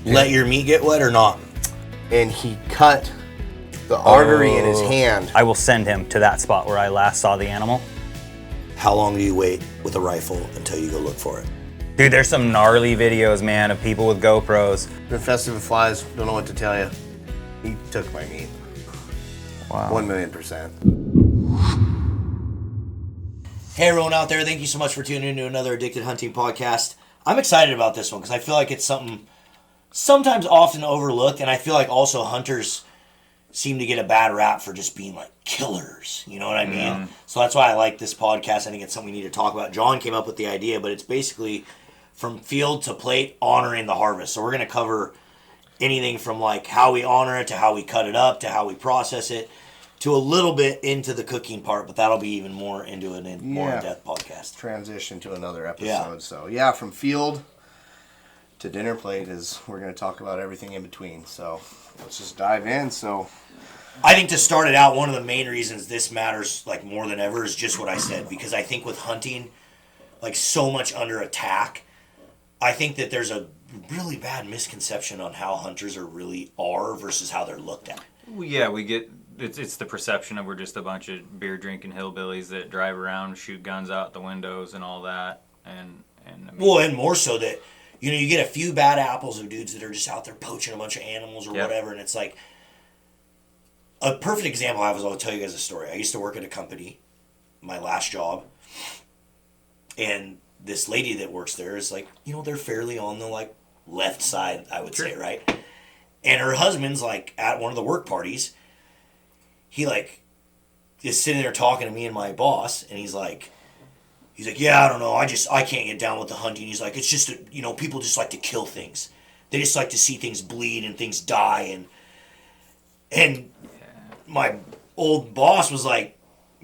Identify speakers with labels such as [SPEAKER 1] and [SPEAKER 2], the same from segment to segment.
[SPEAKER 1] let your meat get wet or not?
[SPEAKER 2] And he cut the artery in his hand.
[SPEAKER 3] I will send him to that spot where I last saw the animal.
[SPEAKER 1] How long do you wait with a rifle until you go look for it?
[SPEAKER 3] Dude, there's some gnarly videos, man, of people with GoPros.
[SPEAKER 2] Been infested with flies. Don't know what to tell you. He took my meat.
[SPEAKER 3] Wow.
[SPEAKER 2] 1,000,000%.
[SPEAKER 1] Hey everyone out there, thank you so much for tuning in to another Addicted Hunting podcast. I'm excited about this one because I feel like it's something sometimes often overlooked, and I feel like also hunters seem to get a bad rap for just being like killers, you know what I mean? So that's why I like this podcast. I think it's something we need to talk about. John came up with the idea, but it's basically from field to plate, honoring the harvest. So we're going to cover anything from like how we honor it to how we cut it up to how we process it to a little bit into the cooking part, but that'll be even more into an more in-depth podcast.
[SPEAKER 2] Transition to another episode.
[SPEAKER 1] Yeah.
[SPEAKER 2] So yeah, from field to dinner plate is we're going to talk about everything in between. So let's just dive in. So
[SPEAKER 1] I think to start it out, one of the main reasons this matters like more than ever is just what I said, because I think with hunting like so much under attack, I think that there's a really bad misconception on how hunters are versus how they're looked at.
[SPEAKER 4] Well, yeah, we get it's the perception of we're just a bunch of beer drinking hillbillies that drive around, shoot guns out the windows and all that, and I mean,
[SPEAKER 1] well, and more so that you get a few bad apples of dudes that are just out there poaching a bunch of animals or whatever, and it's like a perfect example I have is I'll tell you guys a story. I used to work at a company, my last job, and this lady that works there is like, they're fairly on the like left side, I would say, right? And her husband's like at one of the work parties. He like is sitting there talking to me and my boss, and he's like, yeah, I don't know, I can't get down with the hunting. He's like, it's just people just like to kill things. They just like to see things bleed and things die, and my old boss was like,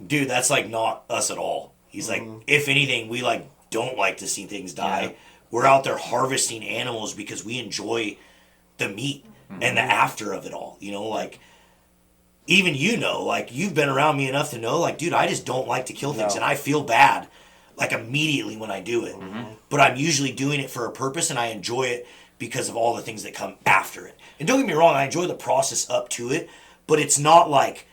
[SPEAKER 1] dude, that's like not us at all. He's like, if anything, we like don't like to see things die. Yeah. We're out there harvesting animals because we enjoy the meat and the after of it all. Like even like you've been around me enough to know, like, dude, I just don't like to kill things, and I feel bad like immediately when I do it. But I'm usually doing it for a purpose, and I enjoy it because of all the things that come after it. And don't get me wrong, I enjoy the process up to it, but it's not like,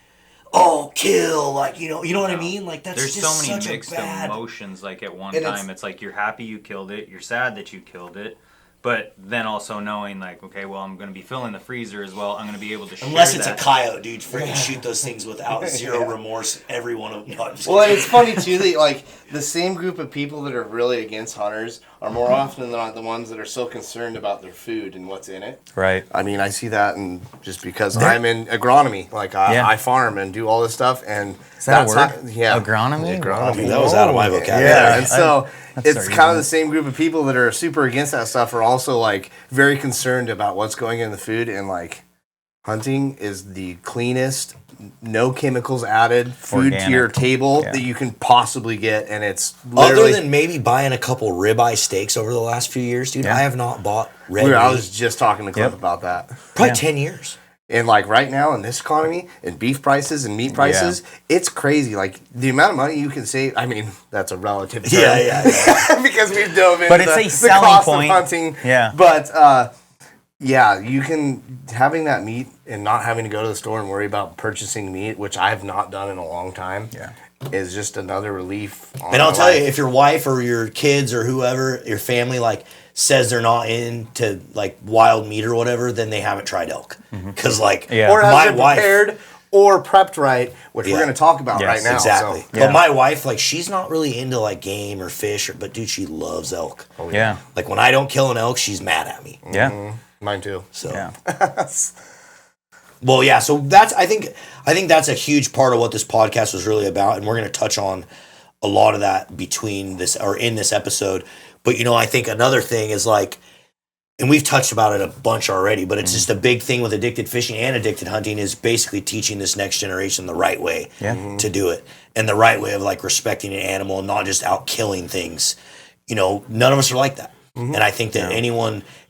[SPEAKER 1] oh, kill, like, you know what I mean? Like, that's
[SPEAKER 4] there's
[SPEAKER 1] just
[SPEAKER 4] so many
[SPEAKER 1] such
[SPEAKER 4] mixed
[SPEAKER 1] a bad
[SPEAKER 4] emotions. Like at one time, it's like you're happy you killed it, you're sad that you killed it, but then also knowing like, okay, well, I'm going to be filling the freezer as well. I'm going to be able to share
[SPEAKER 1] unless it's
[SPEAKER 4] that.
[SPEAKER 1] a coyote, dude. Freaking shoot those things without zero remorse. Every one of them. No,
[SPEAKER 2] well, and it's funny too that like the same group of people that are really against hunters are more often than not the ones that are so concerned about their food and what's in it.
[SPEAKER 3] Right.
[SPEAKER 2] I mean, I see that, and just because I'm in agronomy, like I farm and do all this stuff, and
[SPEAKER 3] is that a word?
[SPEAKER 2] Agronomy.
[SPEAKER 1] Agronomy. That was out of my vocabulary.
[SPEAKER 2] Yeah, and so it's kind of the same group of people that are super against that stuff are also like very concerned about what's going in the food, and like hunting is the cleanest, no chemicals added food to your table that you can possibly get, and it's literally,
[SPEAKER 1] other than maybe buying a couple ribeye steaks over the last few years, dude. I have not bought red meat.
[SPEAKER 2] I was just talking to Cliff about that.
[SPEAKER 1] Probably 10 years.
[SPEAKER 2] And like right now in this economy, and beef prices and meat prices, it's crazy. Like the amount of money you can save. I mean, that's a relative term.
[SPEAKER 1] Yeah.
[SPEAKER 2] because we've dove into
[SPEAKER 3] but it's a selling
[SPEAKER 2] the cost
[SPEAKER 3] point.
[SPEAKER 2] of hunting. Yeah. But you can having that meat and not having to go to the store and worry about purchasing meat, which I have not done in a long time. Yeah. Is just another relief.
[SPEAKER 1] And I'll tell you, if your wife or your kids or whoever, your family, like says they're not into like wild meat or whatever, then they haven't tried elk. Because
[SPEAKER 2] or my wife prepared or prepped right, which we're going to talk about right now.
[SPEAKER 1] Exactly.
[SPEAKER 2] So.
[SPEAKER 1] But my wife, like, she's not really into like game or fish, but dude, she loves elk.
[SPEAKER 3] Oh yeah.
[SPEAKER 1] Like when I don't kill an elk, she's mad at me.
[SPEAKER 3] Yeah.
[SPEAKER 2] Mine too.
[SPEAKER 1] So. Yeah. Well, yeah. So I think that's a huge part of what this podcast was really about, and we're going to touch on a lot of that between this or in this episode. But I think another thing is like, and we've touched about it a bunch already, but it's just a big thing with addicted fishing and addicted hunting is basically teaching this next generation the right way to do it, and the right way of like respecting an animal and not just out killing things. None of us are like that, and I think that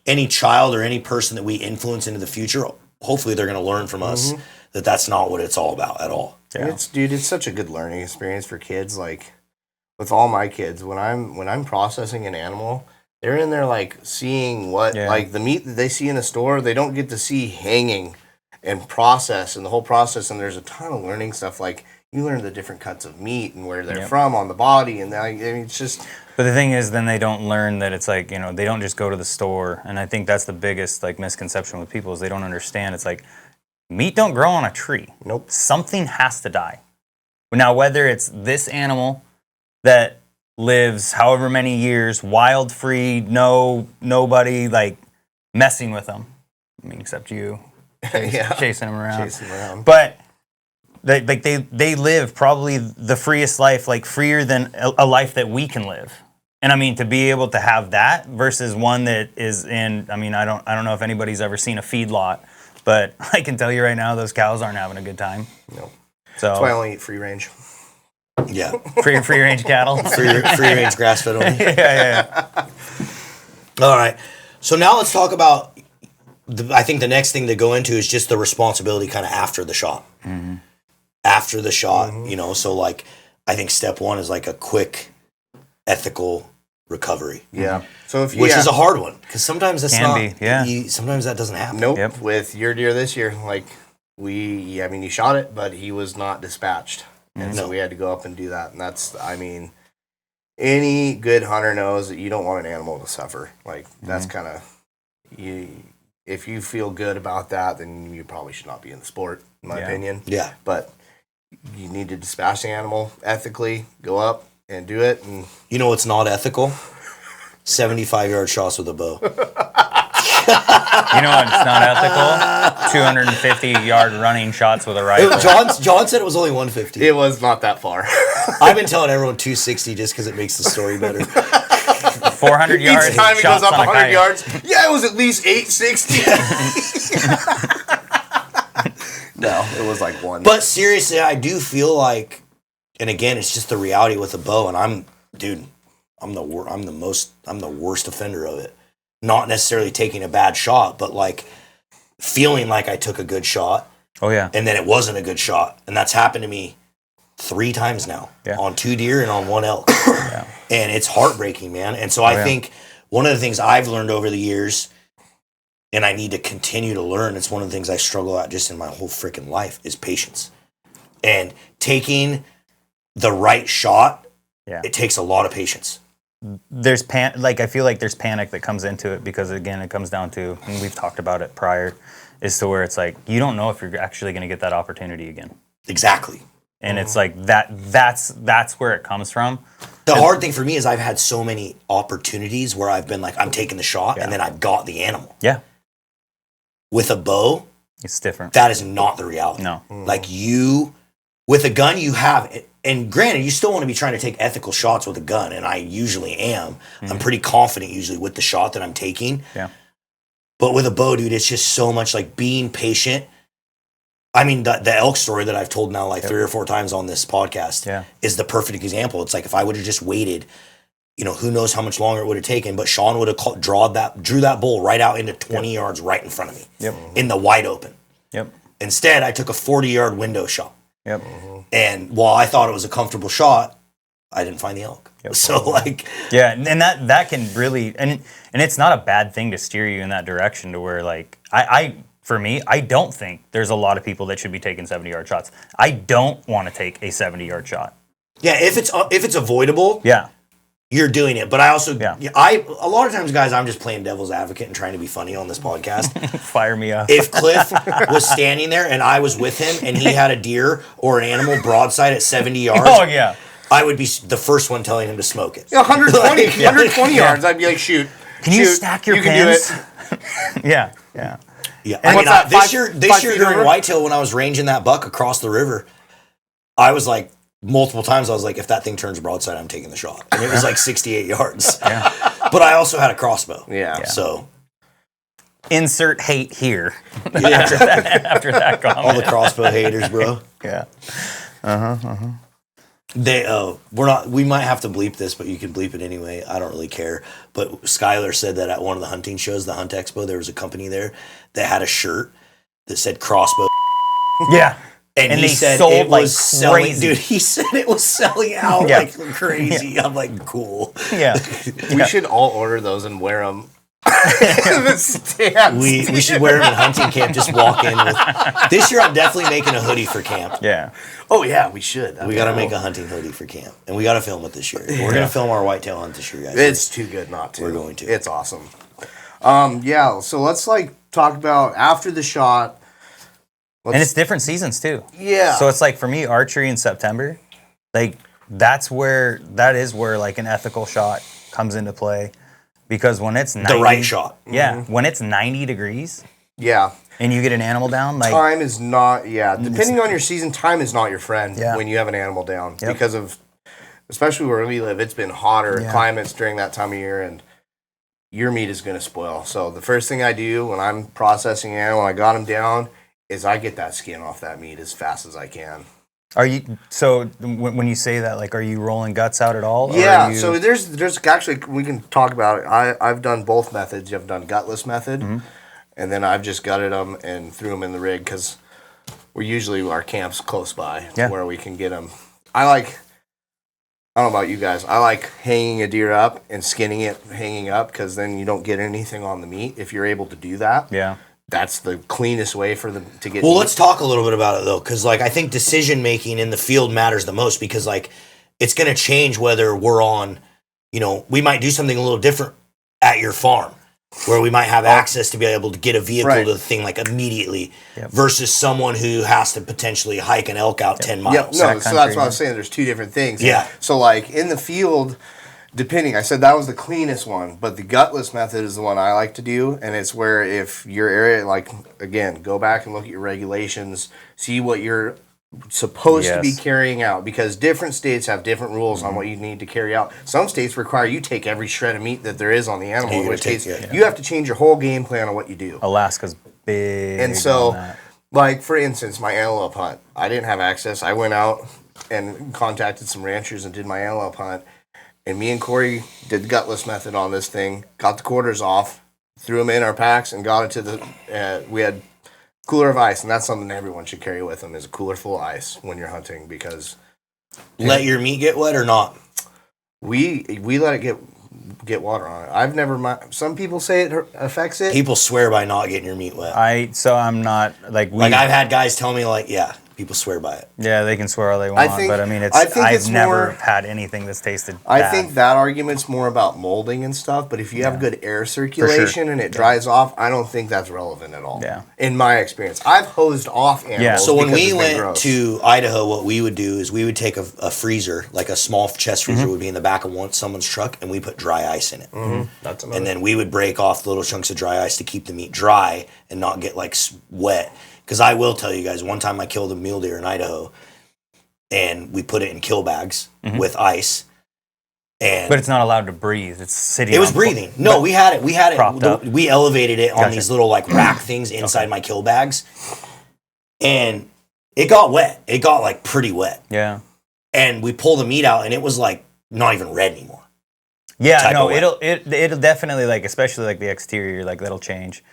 [SPEAKER 1] any child or any person that we influence into the future, hopefully they're going to learn from us that that's not what it's all about at all.
[SPEAKER 2] Yeah. It's such a good learning experience for kids. Like with all my kids, when I'm processing an animal, They're in there like seeing what like the meat that they see in the store. They don't get to see hanging and process and the whole process. And there's a ton of learning stuff. Like you learn the different cuts of meat and where they're from on the body, and I mean, it's just.
[SPEAKER 3] But the thing is, then they don't learn that it's like, they don't just go to the store. And I think that's the biggest like misconception with people is they don't understand. It's like meat don't grow on a tree.
[SPEAKER 2] Nope.
[SPEAKER 3] Something has to die. Now, whether it's this animal that lives however many years, wild free, nobody like messing with them. I mean, except you chasing them around. But they live probably the freest life, like freer than a life that we can live. And I mean, to be able to have that versus one that is in, I mean, I don't know if anybody's ever seen a feedlot, but I can tell you right now, those cows aren't having a good time.
[SPEAKER 2] No.
[SPEAKER 3] So
[SPEAKER 2] that's why I only eat free range.
[SPEAKER 1] Yeah.
[SPEAKER 3] Free range cattle.
[SPEAKER 1] free range grass fed only.
[SPEAKER 3] Yeah.
[SPEAKER 1] All right. So now let's talk about, I think the next thing to go into is just the responsibility kind of after the shot.
[SPEAKER 3] Mm-hmm.
[SPEAKER 1] After the shot, so like, I think step one is like a quick, ethical recovery.
[SPEAKER 2] Yeah. So
[SPEAKER 1] which is a hard one because sometimes that's sometimes that doesn't happen.
[SPEAKER 2] Nope. Yep. With your deer this year, like you shot it, but he was not dispatched. And so we had to go up and do that. And that's, I mean, any good hunter knows that you don't want an animal to suffer. Like, that's kind of, if you feel good about that, then you probably should not be in the sport, in my opinion.
[SPEAKER 1] Yeah.
[SPEAKER 2] But you need to dispatch the animal ethically, go up and do it. And
[SPEAKER 1] you know what's not ethical? 75-yard shots with a bow.
[SPEAKER 3] You know what's not ethical? 250-yard running shots with a rifle.
[SPEAKER 1] John said it was only 150.
[SPEAKER 2] It was not that far.
[SPEAKER 1] I've been telling everyone 260 just because it makes the story better.
[SPEAKER 3] 400 yards.
[SPEAKER 2] Each time he goes up 100 yards, it was at least 860. No, it was like one.
[SPEAKER 1] But seriously, I do feel like, and again, it's just the reality with a bow, and I'm the worst offender of it. Not necessarily taking a bad shot, but like feeling like I took a good shot.
[SPEAKER 3] Oh yeah.
[SPEAKER 1] And then it wasn't a good shot. And that's happened to me 3 times now on 2 deer and on 1 elk. And it's heartbreaking, man. And so I think one of the things I've learned over the years, and I need to continue to learn, it's one of the things I struggle at just in my whole freaking life, is patience. And taking the right shot, it takes a lot of patience.
[SPEAKER 3] There's I feel like there's panic that comes into it because again it comes down to, and we've talked about it prior, is to where it's like you don't know if you're actually going to get that opportunity again.
[SPEAKER 1] Exactly.
[SPEAKER 3] And it's like that's where it comes from.
[SPEAKER 1] The hard thing for me is I've had so many opportunities where I've been like, I'm taking the shot and then I've got the animal.
[SPEAKER 3] Yeah.
[SPEAKER 1] With a bow,
[SPEAKER 3] it's different.
[SPEAKER 1] That is not the reality.
[SPEAKER 3] No.
[SPEAKER 1] Like with a gun you have, and granted, you still want to be trying to take ethical shots with a gun, and I usually am. Mm-hmm. I'm pretty confident usually with the shot that I'm taking.
[SPEAKER 3] Yeah.
[SPEAKER 1] But with a bow, dude, it's just so much like being patient. I mean, the elk story that I've told now like 3 or 4 times on this podcast is the perfect example. It's like if I would have just waited, who knows how much longer it would have taken, but Sean would have drew that bull right out into 20 yards right in front of me in the wide open.
[SPEAKER 3] Yep.
[SPEAKER 1] Instead, I took a 40-yard window shot.
[SPEAKER 3] Yep.
[SPEAKER 1] And while I thought it was a comfortable shot, I didn't find the elk. Yep. So
[SPEAKER 3] and that can really, and it's not a bad thing to steer you in that direction to where like for me, I don't think there's a lot of people that should be taking 70-yard shots. I don't want to take a 70-yard shot.
[SPEAKER 1] Yeah, if it's avoidable, you're doing it. But I also, a lot of times, guys, I'm just playing devil's advocate and trying to be funny on this podcast.
[SPEAKER 3] Fire me up.
[SPEAKER 1] If Cliff was standing there and I was with him and he had a deer or an animal broadside at 70 yards, I would be the first one telling him to smoke it.
[SPEAKER 2] 120 yards, I'd be like, shoot.
[SPEAKER 3] Can you stack your pins? Yeah.
[SPEAKER 1] Yeah, and this year during whitetail, when I was ranging that buck across the river, I was like, multiple times I was like, if that thing turns broadside, I'm taking the shot. And it was like 68 yards. But I also had a crossbow.
[SPEAKER 2] Yeah.
[SPEAKER 1] So
[SPEAKER 3] insert hate here. After that comment.
[SPEAKER 1] All the crossbow haters, bro.
[SPEAKER 3] Yeah.
[SPEAKER 1] We might have to bleep this, but you can bleep it anyway. I don't really care. But Skylar said that at one of the hunting shows, the Hunt Expo, there was a company there that had a shirt that said crossbow.
[SPEAKER 3] Yeah.
[SPEAKER 1] And he
[SPEAKER 3] they
[SPEAKER 1] said
[SPEAKER 3] sold
[SPEAKER 1] it
[SPEAKER 3] like
[SPEAKER 1] was selling,
[SPEAKER 3] crazy.
[SPEAKER 1] dude. He said it was selling out
[SPEAKER 3] Yeah.
[SPEAKER 1] like crazy. I'm like, cool.
[SPEAKER 3] Yeah.
[SPEAKER 2] We should all order those and wear them. The stands.
[SPEAKER 1] We should wear them in hunting camp. Just walk in with. This year, I'm definitely making a hoodie for camp.
[SPEAKER 3] Yeah.
[SPEAKER 2] Oh yeah, we should.
[SPEAKER 1] We got to make a hunting hoodie for camp, and we got to film it this year. We're gonna film our whitetail hunt this year, guys.
[SPEAKER 2] It's too good not to.
[SPEAKER 1] We're going to.
[SPEAKER 2] It's awesome. Yeah. So let's like talk about after the shot.
[SPEAKER 3] And it's different seasons too.
[SPEAKER 2] Yeah.
[SPEAKER 3] So it's like for me, archery in September, like that is where like an ethical shot comes into play, because when it's 90,
[SPEAKER 1] the right shot.
[SPEAKER 3] Yeah, when it's 90 degrees
[SPEAKER 2] Yeah.
[SPEAKER 3] and you get an animal down, like
[SPEAKER 2] Time is not. Yeah. Depending on your season, time is not your friend
[SPEAKER 3] Yeah.
[SPEAKER 2] when you have an animal down
[SPEAKER 3] Yep.
[SPEAKER 2] because of, especially where we live. It's been hotter
[SPEAKER 3] Yeah.
[SPEAKER 2] climates during that time of year, and your meat is going to spoil. So the first thing I do when I'm processing an animal, I got them down, is I get that skin off that meat as fast as I can.
[SPEAKER 3] are you? So when you say that, like, are you rolling guts out at all? or
[SPEAKER 2] Yeah,
[SPEAKER 3] are you-
[SPEAKER 2] so there's actually, we can talk about it. I've done both methods. I've done gutless method, and then I've just gutted them and threw them in the rig because our camp's close by
[SPEAKER 3] Yeah.
[SPEAKER 2] where we can get them. I don't know about you guys. I like hanging a deer up and skinning it hanging up because then you don't get anything on the meat if you're able to do that.
[SPEAKER 3] yeah.
[SPEAKER 2] That's the cleanest way for them to get
[SPEAKER 1] Well,
[SPEAKER 2] meat.
[SPEAKER 1] let's talk a little bit about it though, because like I think decision making in the field matters the most, because like it's going to change whether we're on. We might do something a little different at your farm, where we might have access to be able to get a vehicle
[SPEAKER 2] Right.
[SPEAKER 1] to the thing like immediately,
[SPEAKER 3] Yep.
[SPEAKER 1] versus someone who has to potentially hike an elk out 10 miles.
[SPEAKER 2] Yeah, no, so
[SPEAKER 3] Sack
[SPEAKER 2] that's
[SPEAKER 3] country,
[SPEAKER 2] what I was saying. There's two different things.
[SPEAKER 1] Yeah.
[SPEAKER 2] So like in the field, depending, I said that was the cleanest one, but the gutless method is the one I like to do, and it's where if your area, like again, go back and look at your regulations, see what you're supposed to be
[SPEAKER 3] Yes.
[SPEAKER 2] carrying out, because different states have different rules on what you need to carry out. Some states require you take every shred of meat that there is on the animal,
[SPEAKER 1] You
[SPEAKER 2] in
[SPEAKER 1] gotta
[SPEAKER 2] which
[SPEAKER 1] take-
[SPEAKER 2] case
[SPEAKER 1] yeah.
[SPEAKER 2] you have to change your whole game plan on what you do.
[SPEAKER 3] Alaska's big.
[SPEAKER 2] And so,
[SPEAKER 3] on that.
[SPEAKER 2] like for instance, my antelope hunt, I didn't have access. I went out and contacted some ranchers and did my antelope hunt. And me and Corey did the gutless method on this thing. Got the quarters off, threw them in our packs, and got it to the. We had cooler of ice, and that's something everyone should carry with them: is a cooler full of ice when you're hunting, because
[SPEAKER 1] Let your meat get wet or not?
[SPEAKER 2] we let it get water on it. I've never. Some people say it affects it.
[SPEAKER 1] People swear by not getting your meat wet.
[SPEAKER 3] I'm not like we.
[SPEAKER 1] Like I've had guys tell me, like, yeah, people swear by it.
[SPEAKER 3] Yeah, they can swear all they want,
[SPEAKER 2] think-
[SPEAKER 3] but I mean,
[SPEAKER 2] I think
[SPEAKER 3] I've
[SPEAKER 2] it's
[SPEAKER 3] never
[SPEAKER 2] more-
[SPEAKER 3] had anything that's tasted
[SPEAKER 2] I
[SPEAKER 3] bad.
[SPEAKER 2] think that argument's more about molding and stuff, but if you have good air circulation and it dries off, I don't think that's relevant at all.
[SPEAKER 3] Yeah.
[SPEAKER 2] In my experience. I've hosed off animals.
[SPEAKER 3] Yeah.
[SPEAKER 1] So when
[SPEAKER 2] because
[SPEAKER 1] we
[SPEAKER 2] it's been
[SPEAKER 1] went
[SPEAKER 2] gross.
[SPEAKER 1] to Idaho, what we would do is we would take a freezer, like a small chest freezer
[SPEAKER 2] Mm-hmm.
[SPEAKER 1] would be in the back of someone's truck, and we put dry ice in it.
[SPEAKER 2] That's another.
[SPEAKER 1] And then we would break off little chunks of dry ice to keep the meat dry and not get like wet. Because I will tell you guys, one time I killed a mule deer in Idaho, and we put it in kill bags with ice. And
[SPEAKER 3] But it's not allowed to breathe. It's sitting.
[SPEAKER 1] it was
[SPEAKER 3] on-
[SPEAKER 1] breathing. No, we had it.
[SPEAKER 3] Propped up.
[SPEAKER 1] We elevated it on
[SPEAKER 3] Gotcha.
[SPEAKER 1] these little like rack things inside my kill bags, and it got wet. It got like pretty wet,
[SPEAKER 3] Yeah.
[SPEAKER 1] and we pulled the meat out, and it was like not even red anymore.
[SPEAKER 3] Yeah.
[SPEAKER 1] Type
[SPEAKER 3] No.
[SPEAKER 1] of
[SPEAKER 3] It'll definitely, like, especially like the exterior, like that'll change.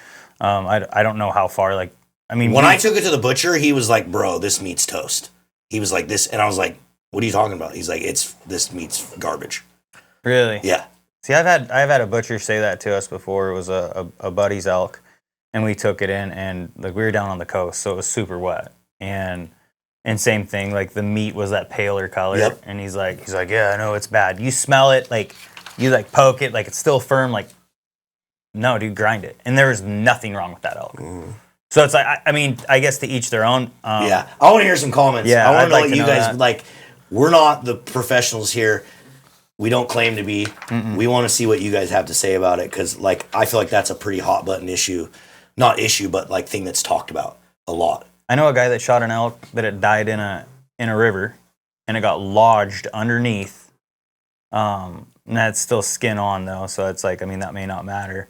[SPEAKER 3] I don't know how far. Like, I mean,
[SPEAKER 1] When I took it to the butcher, he was like, "Bro, this meat's toast." He was like this, and I was like, "What are you talking about?" He's like, "This meat's garbage."
[SPEAKER 3] really.
[SPEAKER 1] Yeah.
[SPEAKER 3] See, I've had a butcher say that to us before. It was a buddy's elk, and we took it in, and like we were down on the coast, so it was super wet, and same thing, like the meat was that paler color,
[SPEAKER 1] Yep.
[SPEAKER 3] and he's like, yeah, I know it's bad. You smell it, like you like poke it, like it's still firm, like no, dude, grind it, and there was nothing wrong with that elk. So it's like, I mean, I guess to each their own.
[SPEAKER 1] Yeah. I want to hear some comments.
[SPEAKER 3] Yeah,
[SPEAKER 1] I want
[SPEAKER 3] I'd
[SPEAKER 1] to know
[SPEAKER 3] like
[SPEAKER 1] what
[SPEAKER 3] to
[SPEAKER 1] you
[SPEAKER 3] know
[SPEAKER 1] guys
[SPEAKER 3] that.
[SPEAKER 1] like. We're not the professionals here. We don't claim to be. We want to see what you guys have to say about it, because like I feel like that's a pretty hot button issue. Not issue, but like thing that's talked about a lot.
[SPEAKER 3] I know a guy that shot an elk that had died in a river, and it got lodged underneath. And that's still skin on though, so it's like, I mean, that may not matter,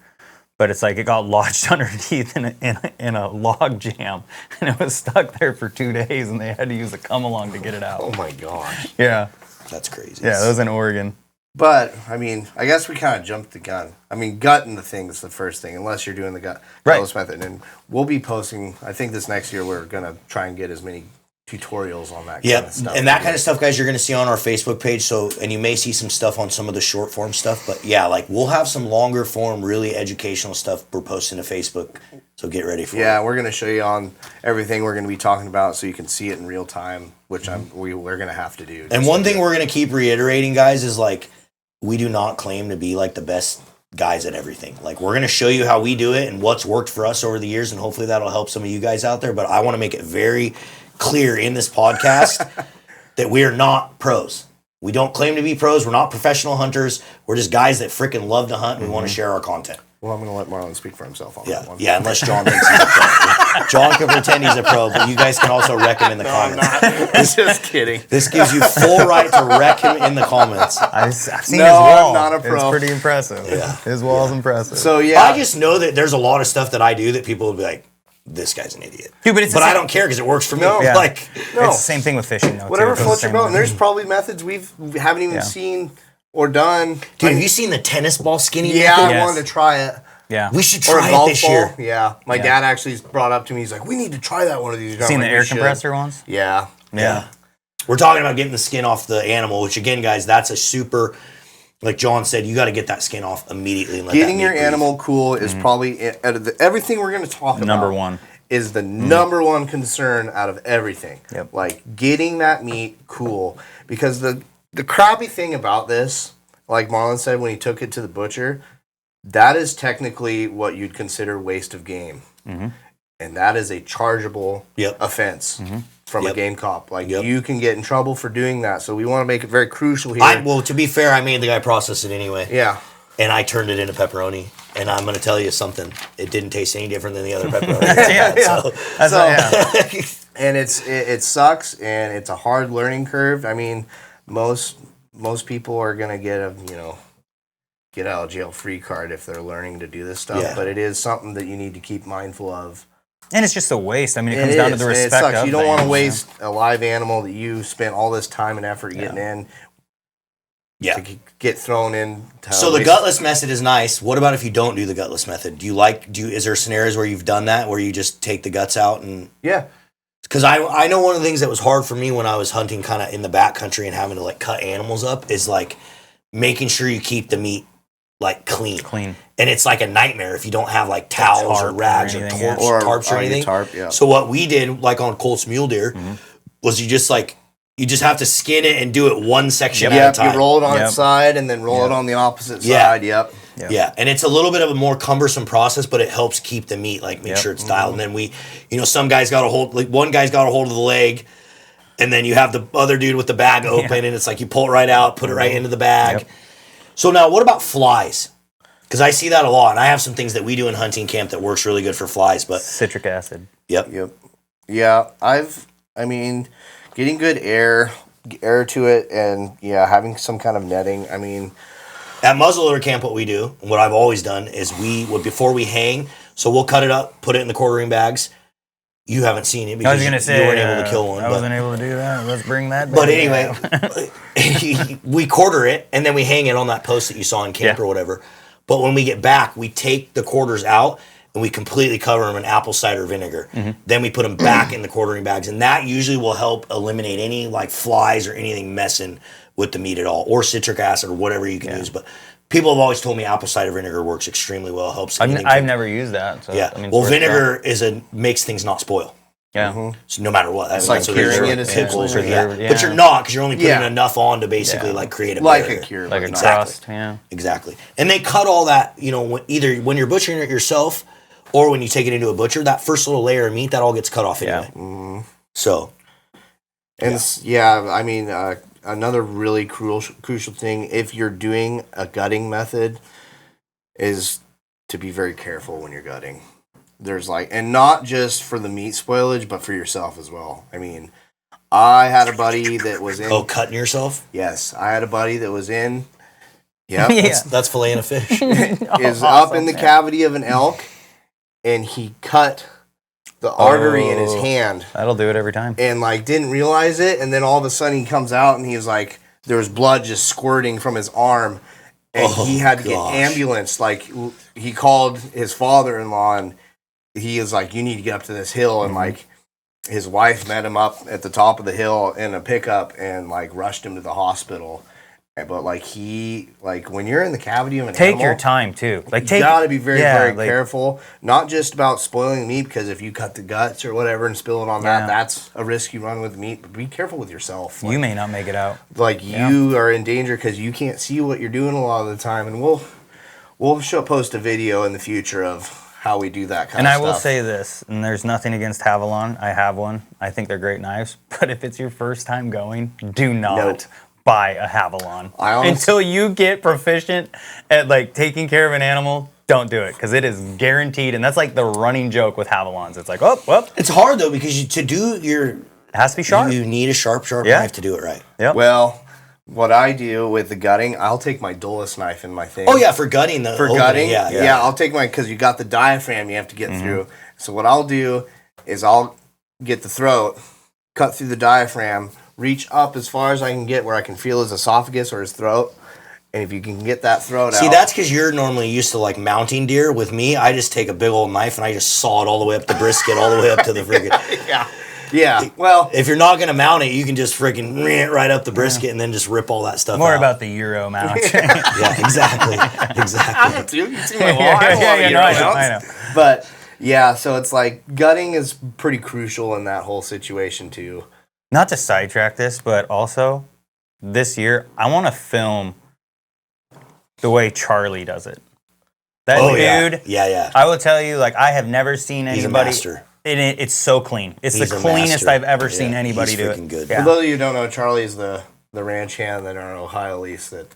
[SPEAKER 3] but it's like it got lodged underneath in a log jam, and it was stuck there for 2 days, and they had to use a come along to get it out.
[SPEAKER 2] Oh my gosh.
[SPEAKER 3] Yeah,
[SPEAKER 1] That's crazy.
[SPEAKER 3] yeah, that was in Oregon.
[SPEAKER 2] But, I mean, I guess we kind of jumped the gun. I mean, gutting the thing is the first thing, unless you're doing the
[SPEAKER 3] Right.
[SPEAKER 2] gutless method. And we'll be posting, I think this next year we're going to try and get as many tutorials on that
[SPEAKER 1] Yep.
[SPEAKER 2] kind of stuff.
[SPEAKER 1] And that kind of stuff, guys, you're going to see on our Facebook page. So, and you may see some stuff on some of the short form stuff. But yeah, like we'll have some longer form, really educational stuff we're posting to Facebook. So get ready for it.
[SPEAKER 2] Yeah, we're going to show you on everything we're going to be talking about so you can see it in real time, which we're going to have to do.
[SPEAKER 1] And one thing we're going to keep reiterating, guys, is like we do not claim to be like the best guys at everything. Like we're going to show you how we do it and what's worked for us over the years, and hopefully that'll help some of you guys out there. But I want to make it very clear in this podcast that we are not pros. We don't claim to be pros. We're not professional hunters. We're just guys that freaking love to hunt and we want to share our content.
[SPEAKER 2] Well, I'm going to let Marlon speak for himself on that one.
[SPEAKER 1] Yeah, unless John thinks he's a pro. John can pretend he's a pro, but you guys can also wreck him in the comments.
[SPEAKER 2] I'm just kidding.
[SPEAKER 1] This gives you full right to wreck him in the comments.
[SPEAKER 3] I've seen
[SPEAKER 2] No,
[SPEAKER 3] his wall.
[SPEAKER 2] I'm not a pro.
[SPEAKER 3] It's pretty impressive.
[SPEAKER 1] Yeah.
[SPEAKER 3] His wall's impressive.
[SPEAKER 2] So, yeah.
[SPEAKER 1] I just know that there's a lot of stuff that I do that people will be like, this guy's an idiot.
[SPEAKER 3] Dude, but it's the
[SPEAKER 1] I
[SPEAKER 3] same-
[SPEAKER 1] don't care because it works for me.
[SPEAKER 2] No.
[SPEAKER 3] Yeah.
[SPEAKER 1] Like,
[SPEAKER 2] No.
[SPEAKER 3] It's the same thing with fishing, though.
[SPEAKER 2] Whatever
[SPEAKER 3] too. It goes
[SPEAKER 2] floats
[SPEAKER 3] the
[SPEAKER 2] your
[SPEAKER 3] same
[SPEAKER 2] boat.
[SPEAKER 3] way.
[SPEAKER 2] And there's probably methods we haven't even seen or done.
[SPEAKER 1] dude, have you seen the tennis ball skinny?
[SPEAKER 2] Yeah,
[SPEAKER 1] method?
[SPEAKER 2] I wanted to try it.
[SPEAKER 3] Yeah.
[SPEAKER 1] We should
[SPEAKER 2] Or a
[SPEAKER 1] try it
[SPEAKER 2] golf
[SPEAKER 1] this
[SPEAKER 2] ball.
[SPEAKER 1] year.
[SPEAKER 2] Yeah. My
[SPEAKER 3] Yeah.
[SPEAKER 2] dad actually brought up to me, he's like, we need to try that one of these. I'm
[SPEAKER 3] Seen the
[SPEAKER 2] like,
[SPEAKER 3] air
[SPEAKER 2] "We should."
[SPEAKER 3] compressor ones?
[SPEAKER 2] Yeah.
[SPEAKER 3] Yeah.
[SPEAKER 1] We're talking about getting the skin off the animal, which again, guys, that's a super, like John said, you got to get that skin off immediately. And let
[SPEAKER 2] Getting
[SPEAKER 1] that
[SPEAKER 2] your
[SPEAKER 1] meat breathe.
[SPEAKER 2] animal cool is probably, out of everything we're going to talk about.
[SPEAKER 3] Number one.
[SPEAKER 2] Is the number one concern out of everything.
[SPEAKER 3] Yep.
[SPEAKER 2] Like getting that meat cool. Because the crappy thing about this, like Marlon said when he took it to the butcher, that is technically what you'd consider waste of game. And that is a chargeable offense from a
[SPEAKER 1] Yep.
[SPEAKER 2] game cop. Like
[SPEAKER 1] Yep.
[SPEAKER 2] you can get in trouble for doing that. So we want to make it very crucial here.
[SPEAKER 1] Well, to be fair, I made the guy process it anyway.
[SPEAKER 2] Yeah.
[SPEAKER 1] And I turned it into pepperoni. And I'm going to tell you something. It didn't taste any different than the other pepperoni.
[SPEAKER 3] Yeah.
[SPEAKER 1] So,
[SPEAKER 3] That's
[SPEAKER 2] And it sucks, and it's a hard learning curve. I mean, most people are gonna get a get out of jail free card if they're learning to do this stuff.
[SPEAKER 1] Yeah.
[SPEAKER 2] But it is something that you need to keep mindful of.
[SPEAKER 3] And it's just a waste. I mean, it comes down to the
[SPEAKER 2] and
[SPEAKER 3] respect
[SPEAKER 2] it sucks.
[SPEAKER 3] of
[SPEAKER 2] You don't want to
[SPEAKER 3] things,
[SPEAKER 2] waste a live animal that you spent all this time and effort getting in.
[SPEAKER 1] yeah.
[SPEAKER 2] To get thrown in.
[SPEAKER 1] So the gutless method is nice. What about if you don't do the gutless method? Is there scenarios where you've done that, where you just take the guts out and...
[SPEAKER 2] Yeah.
[SPEAKER 1] Because I know one of the things that was hard for me when I was hunting kind of in the backcountry and having to like cut animals up is like making sure you keep the meat like clean. And it's like a nightmare if you don't have like towels or
[SPEAKER 3] tarp or
[SPEAKER 1] rags or
[SPEAKER 3] anything,
[SPEAKER 1] tarps or
[SPEAKER 2] on your
[SPEAKER 1] anything.
[SPEAKER 2] tarp, yeah.
[SPEAKER 1] So what we did like on Colt's mule deer was you just have to skin it and do it one section at a
[SPEAKER 2] Yep,
[SPEAKER 1] time.
[SPEAKER 2] you roll it on
[SPEAKER 3] Yep.
[SPEAKER 2] its side and then roll it on the opposite
[SPEAKER 1] Yeah.
[SPEAKER 2] side. Yep.
[SPEAKER 1] Yeah, and it's a little bit of a more cumbersome process, but it helps keep the meat, like make sure it's dialed. And then some guys got a hold, like one guy's got a hold of the leg, and then you have the other dude with the bag open, and it's like you pull it right out, put it right into the bag.
[SPEAKER 3] Yep.
[SPEAKER 1] So now, what about flies? Because I see that a lot, and I have some things that we do in hunting camp that works really good for flies. But
[SPEAKER 3] citric acid.
[SPEAKER 1] yep.
[SPEAKER 2] Yeah, getting good air to it, and having some kind of netting. I mean,
[SPEAKER 1] At muzzleloader camp, what we do, and what I've always done, is before we hang, so we'll cut it up, put it in the quartering bags. You haven't seen it
[SPEAKER 3] I
[SPEAKER 1] because
[SPEAKER 3] was going to say,
[SPEAKER 1] you weren't able to kill one.
[SPEAKER 3] I wasn't able to do that. Let's bring that back.
[SPEAKER 1] But anyway, we quarter it, and then we hang it on that post that you saw in camp or whatever. But when we get back, we take the quarters out, and we completely cover them in apple cider vinegar. Then we put them back in the quartering bags, and that usually will help eliminate any like flies or anything messing with the meat at all, or citric acid or whatever you can use. But people have always told me apple cider vinegar works extremely well. Helps.
[SPEAKER 3] I've never used that. So,
[SPEAKER 1] Yeah.
[SPEAKER 3] I mean,
[SPEAKER 1] Well,
[SPEAKER 3] it's worth a
[SPEAKER 1] vinegar makes things not spoil.
[SPEAKER 3] shot.
[SPEAKER 2] Mm-hmm.
[SPEAKER 3] Yeah.
[SPEAKER 1] So no matter what,
[SPEAKER 2] It's like curing it essentially.
[SPEAKER 1] But you're not, because you're only putting
[SPEAKER 2] Yeah.
[SPEAKER 1] enough on to basically like create a
[SPEAKER 2] like
[SPEAKER 1] barrier.
[SPEAKER 2] a cure,
[SPEAKER 3] Like
[SPEAKER 2] but
[SPEAKER 3] a
[SPEAKER 2] not-
[SPEAKER 3] crust. Yeah.
[SPEAKER 1] Exactly. And they cut all that, either when you're butchering it yourself or when you take it into a butcher, that first little layer of meat, that all gets cut off anyway. So,
[SPEAKER 2] And I mean, another really crucial thing, if you're doing a gutting method, is to be very careful when you're gutting. There's and not just for the meat spoilage, but for yourself as well. I mean, I had a buddy that was in.
[SPEAKER 1] oh, cutting yourself?
[SPEAKER 2] Yes, I had a buddy that was in. Yep.
[SPEAKER 3] Yeah.
[SPEAKER 1] That's filleting a fish.
[SPEAKER 2] Is up in the cavity of an elk, and he cut the artery in his hand.
[SPEAKER 3] That'll do it every time.
[SPEAKER 2] And didn't realize it, and then all of a sudden he comes out and he's like, there was blood just squirting from his arm, and he had to get ambulance. He called his father-in-law, and he is like, you need to get up to this hill, and his wife met him up at the top of the hill in a pickup and like rushed him to the hospital. But like when you're in the cavity of an
[SPEAKER 3] Take
[SPEAKER 2] animal,
[SPEAKER 3] your time too. Like
[SPEAKER 2] you gotta be very
[SPEAKER 3] like,
[SPEAKER 2] careful. Not just about spoiling the meat, because if you cut the guts or whatever and spill it on that, that's a risk you run with meat. But be careful with yourself.
[SPEAKER 3] You may not make it out.
[SPEAKER 2] Like you are in danger because you can't see what you're doing a lot of the time. And we'll post a video in the future of how we do that kind of stuff.
[SPEAKER 3] And I will say this, and there's nothing against Havalon. I have one. I think they're great knives. But if it's your first time going, do not buy a Havalon. Until you get proficient at like taking care of an animal, don't do it, because it is guaranteed. And that's like the running joke with Havalons. It's like,
[SPEAKER 1] It's hard though, because to do
[SPEAKER 3] it has to be sharp.
[SPEAKER 1] You need a sharp knife to do it right.
[SPEAKER 3] Yep.
[SPEAKER 2] Well, what I do with the gutting, I'll take my dullest knife in my thing.
[SPEAKER 1] Oh yeah, for gutting
[SPEAKER 2] gutting, yeah. I'll take because you got the diaphragm you have to get through. So what I'll do is I'll get the throat, cut through the diaphragm, reach up as far as I can get where I can feel his esophagus or his throat. And if you can get that throat out.
[SPEAKER 1] See, that's because you're normally used to like mounting deer. With me, I just take a big old knife and I just saw it all the way up the brisket, all the way up to the friggin'.
[SPEAKER 2] Yeah. Well,
[SPEAKER 1] if you're not gonna mount it, you can just freaking right up the brisket and then just rip all that stuff out.
[SPEAKER 3] More about the Euro mount.
[SPEAKER 1] Yeah, exactly.
[SPEAKER 2] I do too. You see my wall.
[SPEAKER 3] I know.
[SPEAKER 2] But yeah, so it's like gutting is pretty crucial in that whole situation too.
[SPEAKER 3] Not to sidetrack this, but also this year I want to film the way Charlie does it. That dude.
[SPEAKER 1] Yeah.
[SPEAKER 3] I will tell you, like, I have never seen anybody.
[SPEAKER 1] He's a master.
[SPEAKER 3] It's so clean. It's the cleanest I've ever seen anybody do it.
[SPEAKER 1] Good.
[SPEAKER 3] Yeah.
[SPEAKER 2] For those of you who don't know, Charlie's the ranch hand that our Ohio lease that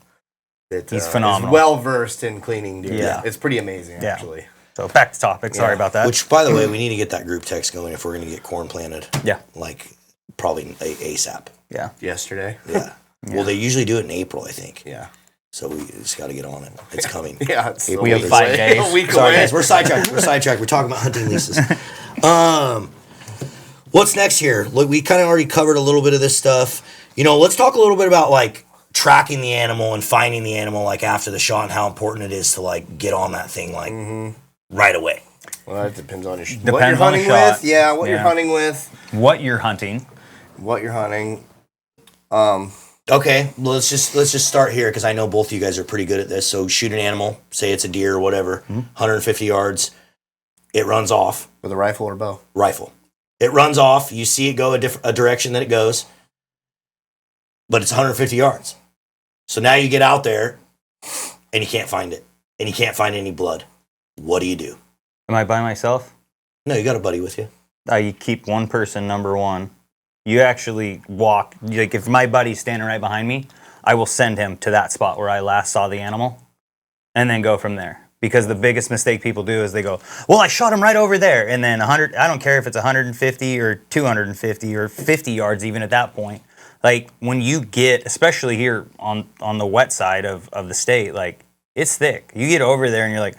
[SPEAKER 3] he's phenomenal.
[SPEAKER 2] Is well versed in cleaning deer.
[SPEAKER 3] Yeah.
[SPEAKER 2] It's pretty amazing actually.
[SPEAKER 3] So back to topic. Sorry about that.
[SPEAKER 1] Which, by the way, we need to get that group text going if we're going to get corn planted.
[SPEAKER 3] Yeah.
[SPEAKER 1] Like probably ASAP.
[SPEAKER 3] Yeah.
[SPEAKER 2] Yesterday.
[SPEAKER 1] Yeah. Well, they usually do it in April, I think.
[SPEAKER 2] Yeah.
[SPEAKER 1] So we just got to get on it. It's coming.
[SPEAKER 2] Yeah.
[SPEAKER 3] We have 5 days.
[SPEAKER 2] A week
[SPEAKER 1] Sorry,
[SPEAKER 2] away.
[SPEAKER 1] guys. We're sidetracked. We're talking about hunting leases. What's next here? Look, we kind of already covered a little bit of this stuff. Let's talk a little bit about like tracking the animal and finding the animal like after the shot and how important it is to like get on that thing like right away.
[SPEAKER 2] Well, it depends on what you're
[SPEAKER 3] Depends on the
[SPEAKER 2] hunting
[SPEAKER 3] shot.
[SPEAKER 2] with. Yeah, what you're hunting with.
[SPEAKER 3] What you're hunting.
[SPEAKER 2] What you're hunting.
[SPEAKER 1] Okay, well, let's just start here because I know both of you guys are pretty good at this. So shoot an animal, say it's a deer or whatever, 150 yards. It runs off.
[SPEAKER 2] With a rifle or bow?
[SPEAKER 1] Rifle. It runs off. You see it go a direction that it goes, but it's 150 yards. So now you get out there and you can't find it, and you can't find any blood. What do?
[SPEAKER 3] Am I by myself?
[SPEAKER 1] No, you got a buddy with you.
[SPEAKER 3] I keep one person number one. You actually walk, like if my buddy's standing right behind me, I will send him to that spot where I last saw the animal and then go from there. Because the biggest mistake people do is they go, well, I shot him right over there. And then 100, I don't care if it's 150 or 250 or 50 yards even at that point. Like when you get, especially here on the wet side of the state, like it's thick. You get over there and you're like,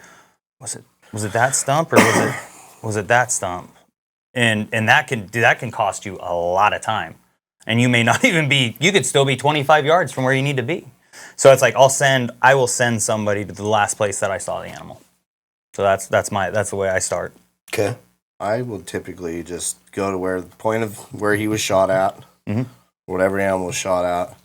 [SPEAKER 3] was it that stump or was it that stump? And that can cost you a lot of time. And you may not even you could still be 25 yards from where you need to be. So it's like I will send somebody to the last place that I saw the animal. So that's the way I start.
[SPEAKER 1] Okay.
[SPEAKER 2] I will typically just go to where the point of where he was shot at, whatever animal was shot at.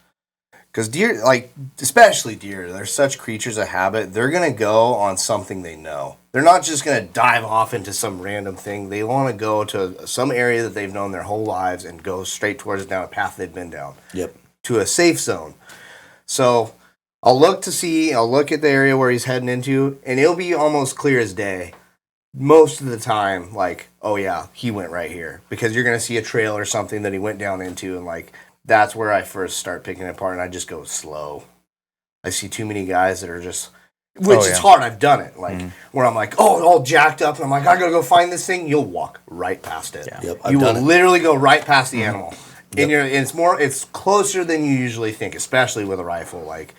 [SPEAKER 2] Because deer, like especially deer, they're such creatures of habit. They're gonna go on something they know. They're not just gonna dive off into some random thing. They want to go to some area that they've known their whole lives and go straight towards down a path they've been down.
[SPEAKER 1] Yep.
[SPEAKER 2] To a safe zone. So I'll look at the area where he's heading into, and it'll be almost clear as day. Most of the time, like, oh yeah, he went right here. Because you're going to see a trail or something that he went down into, and like, that's where I first start picking it apart, and I just go slow. I see too many guys that are just, it's hard, I've done it. Like, where I'm like, oh, all jacked up, and I'm like, I gotta go find this thing, you'll walk right past it.
[SPEAKER 3] Yeah.
[SPEAKER 1] Yep,
[SPEAKER 2] you will literally go right past the animal. Yep. And it's closer than you usually think, especially with a rifle. Like,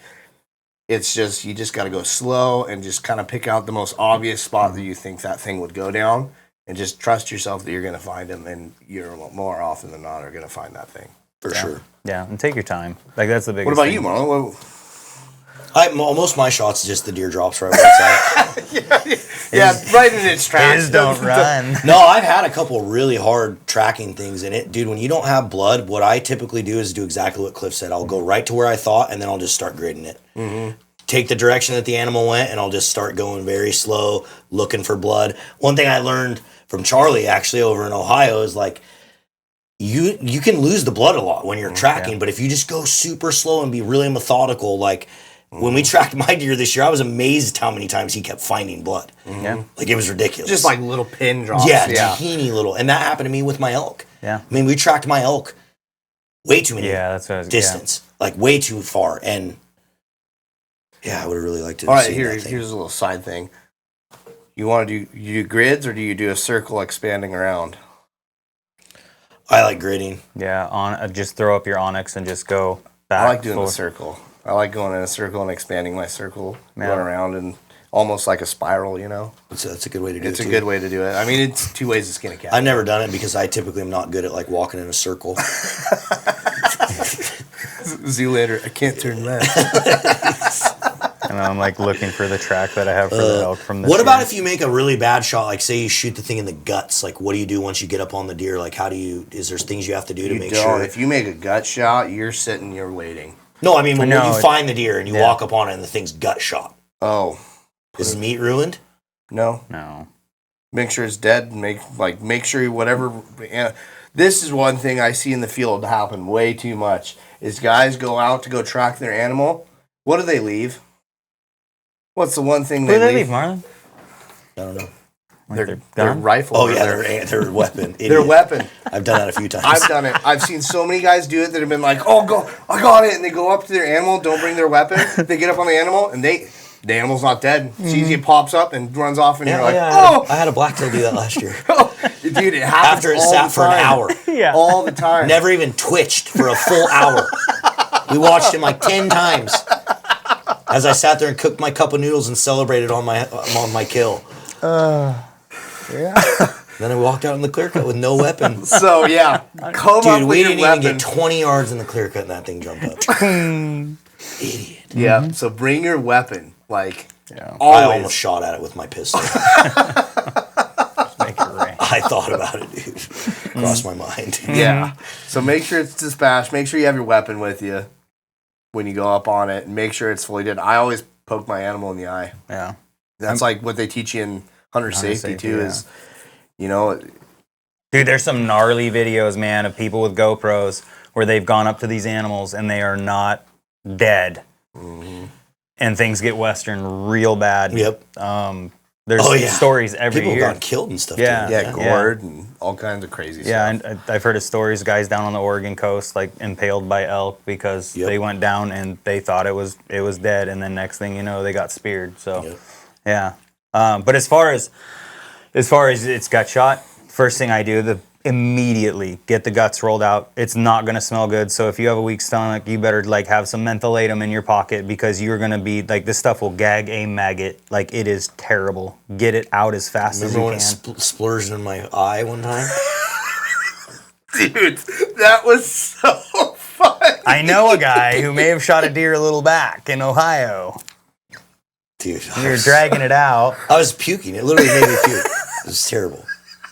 [SPEAKER 2] it's just, you just got to go slow and just kind of pick out the most obvious spot that you think that thing would go down, and just trust yourself that you're going to find him, and you're more often than not are going to find that thing.
[SPEAKER 1] For sure.
[SPEAKER 3] Yeah, and take your time. Like that's the biggest.
[SPEAKER 2] What about
[SPEAKER 3] thing.
[SPEAKER 2] you, Marlon?
[SPEAKER 1] Most of my shots, just the deer drops right where it's
[SPEAKER 2] at. Right in its tracks.
[SPEAKER 3] His don't run.
[SPEAKER 1] No, I've had a couple really hard tracking things in it. Dude, when you don't have blood, what I typically do is do exactly what Cliff said. I'll go right to where I thought, and then I'll just start gridding it. Mm-hmm. Take the direction that the animal went, and I'll just start going very slow, looking for blood. One thing I learned from Charlie, actually, over in Ohio is like, you can lose the blood a lot when you're tracking, but if you just go super slow and be really methodical, like when we tracked my deer this year, I was amazed how many times he kept finding blood.
[SPEAKER 3] Yeah.
[SPEAKER 1] Like it was ridiculous.
[SPEAKER 2] Just like little pin drops.
[SPEAKER 1] Yeah, teeny little. And that happened to me with my elk.
[SPEAKER 3] Yeah.
[SPEAKER 1] I mean, we tracked my elk way too many
[SPEAKER 3] that's what I was,
[SPEAKER 1] distance, like way too far. And yeah, I would have really liked to.
[SPEAKER 2] All right, here's a little side thing. You do grids or do you do a circle expanding around?
[SPEAKER 1] I like gridding.
[SPEAKER 3] Yeah, just throw up your onyx and just go back.
[SPEAKER 2] I like doing a circle. I like going in a circle and expanding my circle, going around and almost like a spiral, you know?
[SPEAKER 1] That's a good way to do it.
[SPEAKER 2] It's a good way to do it. I mean, it's two ways to skin a cat.
[SPEAKER 1] I've never done it because I typically am not good at like walking in a circle.
[SPEAKER 2] Zoolander, I can't turn left.
[SPEAKER 3] And I'm like looking for the track that I have for the elk from this
[SPEAKER 1] What about
[SPEAKER 3] year.
[SPEAKER 1] if you make a really bad shot? Like say you shoot the thing in the guts. Like what do you do once you get up on the deer? Like is there things you have to do to make sure?
[SPEAKER 2] If you make a gut shot, you're sitting, you're waiting.
[SPEAKER 1] No, I mean when you find the deer and you walk up on it and the thing's gut shot.
[SPEAKER 2] Oh.
[SPEAKER 1] Is the meat ruined?
[SPEAKER 2] No. Make sure it's dead. Make sure whatever. This is one thing I see in the field happen way too much. Is guys go out to go track their animal. What do they leave? What's the one thing
[SPEAKER 3] What do
[SPEAKER 2] they
[SPEAKER 3] they
[SPEAKER 2] leave?
[SPEAKER 3] leave, Marlon?
[SPEAKER 1] I don't know.
[SPEAKER 2] Their rifle.
[SPEAKER 1] Oh yeah, their weapon.
[SPEAKER 2] Their weapon.
[SPEAKER 1] I've done that a few times.
[SPEAKER 2] I've done it. I've seen so many guys do it that have been like, "Oh, I got it," and they go up to their animal, don't bring their weapon. They get up on the animal, and the animal's not dead. Sees it, pops up, and runs off, and you're like, "Oh!"
[SPEAKER 1] I had a blacktail do that last year.
[SPEAKER 2] Dude, it happens
[SPEAKER 1] After it
[SPEAKER 2] all
[SPEAKER 1] sat
[SPEAKER 2] the
[SPEAKER 1] for an
[SPEAKER 2] time.
[SPEAKER 1] hour.
[SPEAKER 2] All the time.
[SPEAKER 1] Never even twitched for a full hour. We watched him like 10 times as I sat there and cooked my cup of noodles and celebrated on my kill.
[SPEAKER 2] Yeah.
[SPEAKER 1] Then I walked out in the clear cut with no weapon.
[SPEAKER 2] So yeah,
[SPEAKER 1] Dude, we didn't even get 20 yards in the clear cut and that thing jumped up. Idiot.
[SPEAKER 2] Yeah. So bring your weapon, like
[SPEAKER 1] I
[SPEAKER 2] always.
[SPEAKER 1] almost shot at it with my pistol.
[SPEAKER 3] Make it rain.
[SPEAKER 1] I thought about it, dude. Crossed my mind.
[SPEAKER 2] Yeah. So make sure it's dispatched. Make sure you have your weapon with you when you go up on it, and make sure it's fully dead. I always poke my animal in the eye.
[SPEAKER 3] Yeah.
[SPEAKER 2] That's like what they teach you in hunter safety too.
[SPEAKER 3] Yeah.
[SPEAKER 2] Is
[SPEAKER 3] Dude, there's some gnarly videos, man, of people with GoPros where they've gone up to these animals and they are not dead.
[SPEAKER 2] Mm-hmm.
[SPEAKER 3] And things get Western real bad.
[SPEAKER 1] Yep.
[SPEAKER 3] There's stories every
[SPEAKER 1] People
[SPEAKER 3] year.
[SPEAKER 1] got killed and stuff.
[SPEAKER 3] Yeah.
[SPEAKER 1] Too.
[SPEAKER 2] Yeah, gored and all kinds of crazy stuff.
[SPEAKER 3] Yeah, and I've heard of stories, guys down on the Oregon coast, like impaled by elk because they went down and they thought it was dead, and then next thing you know, they got speared. So, yeah. But as far as it's gut shot, first thing I do, immediately get the guts rolled out. It's not gonna smell good. So if you have a weak stomach, you better like have some mentholatum in your pocket because you're gonna be like this stuff will gag a maggot. Like it is terrible. Get it out as fast as you
[SPEAKER 1] Remember
[SPEAKER 3] can.
[SPEAKER 1] when it splurged in my eye one time?
[SPEAKER 2] Dude, that was so funny.
[SPEAKER 3] I know a guy who may have shot a deer a little back in Ohio.
[SPEAKER 1] Dude,
[SPEAKER 3] You're dragging it out.
[SPEAKER 1] I was puking. It literally made me puke. It was terrible.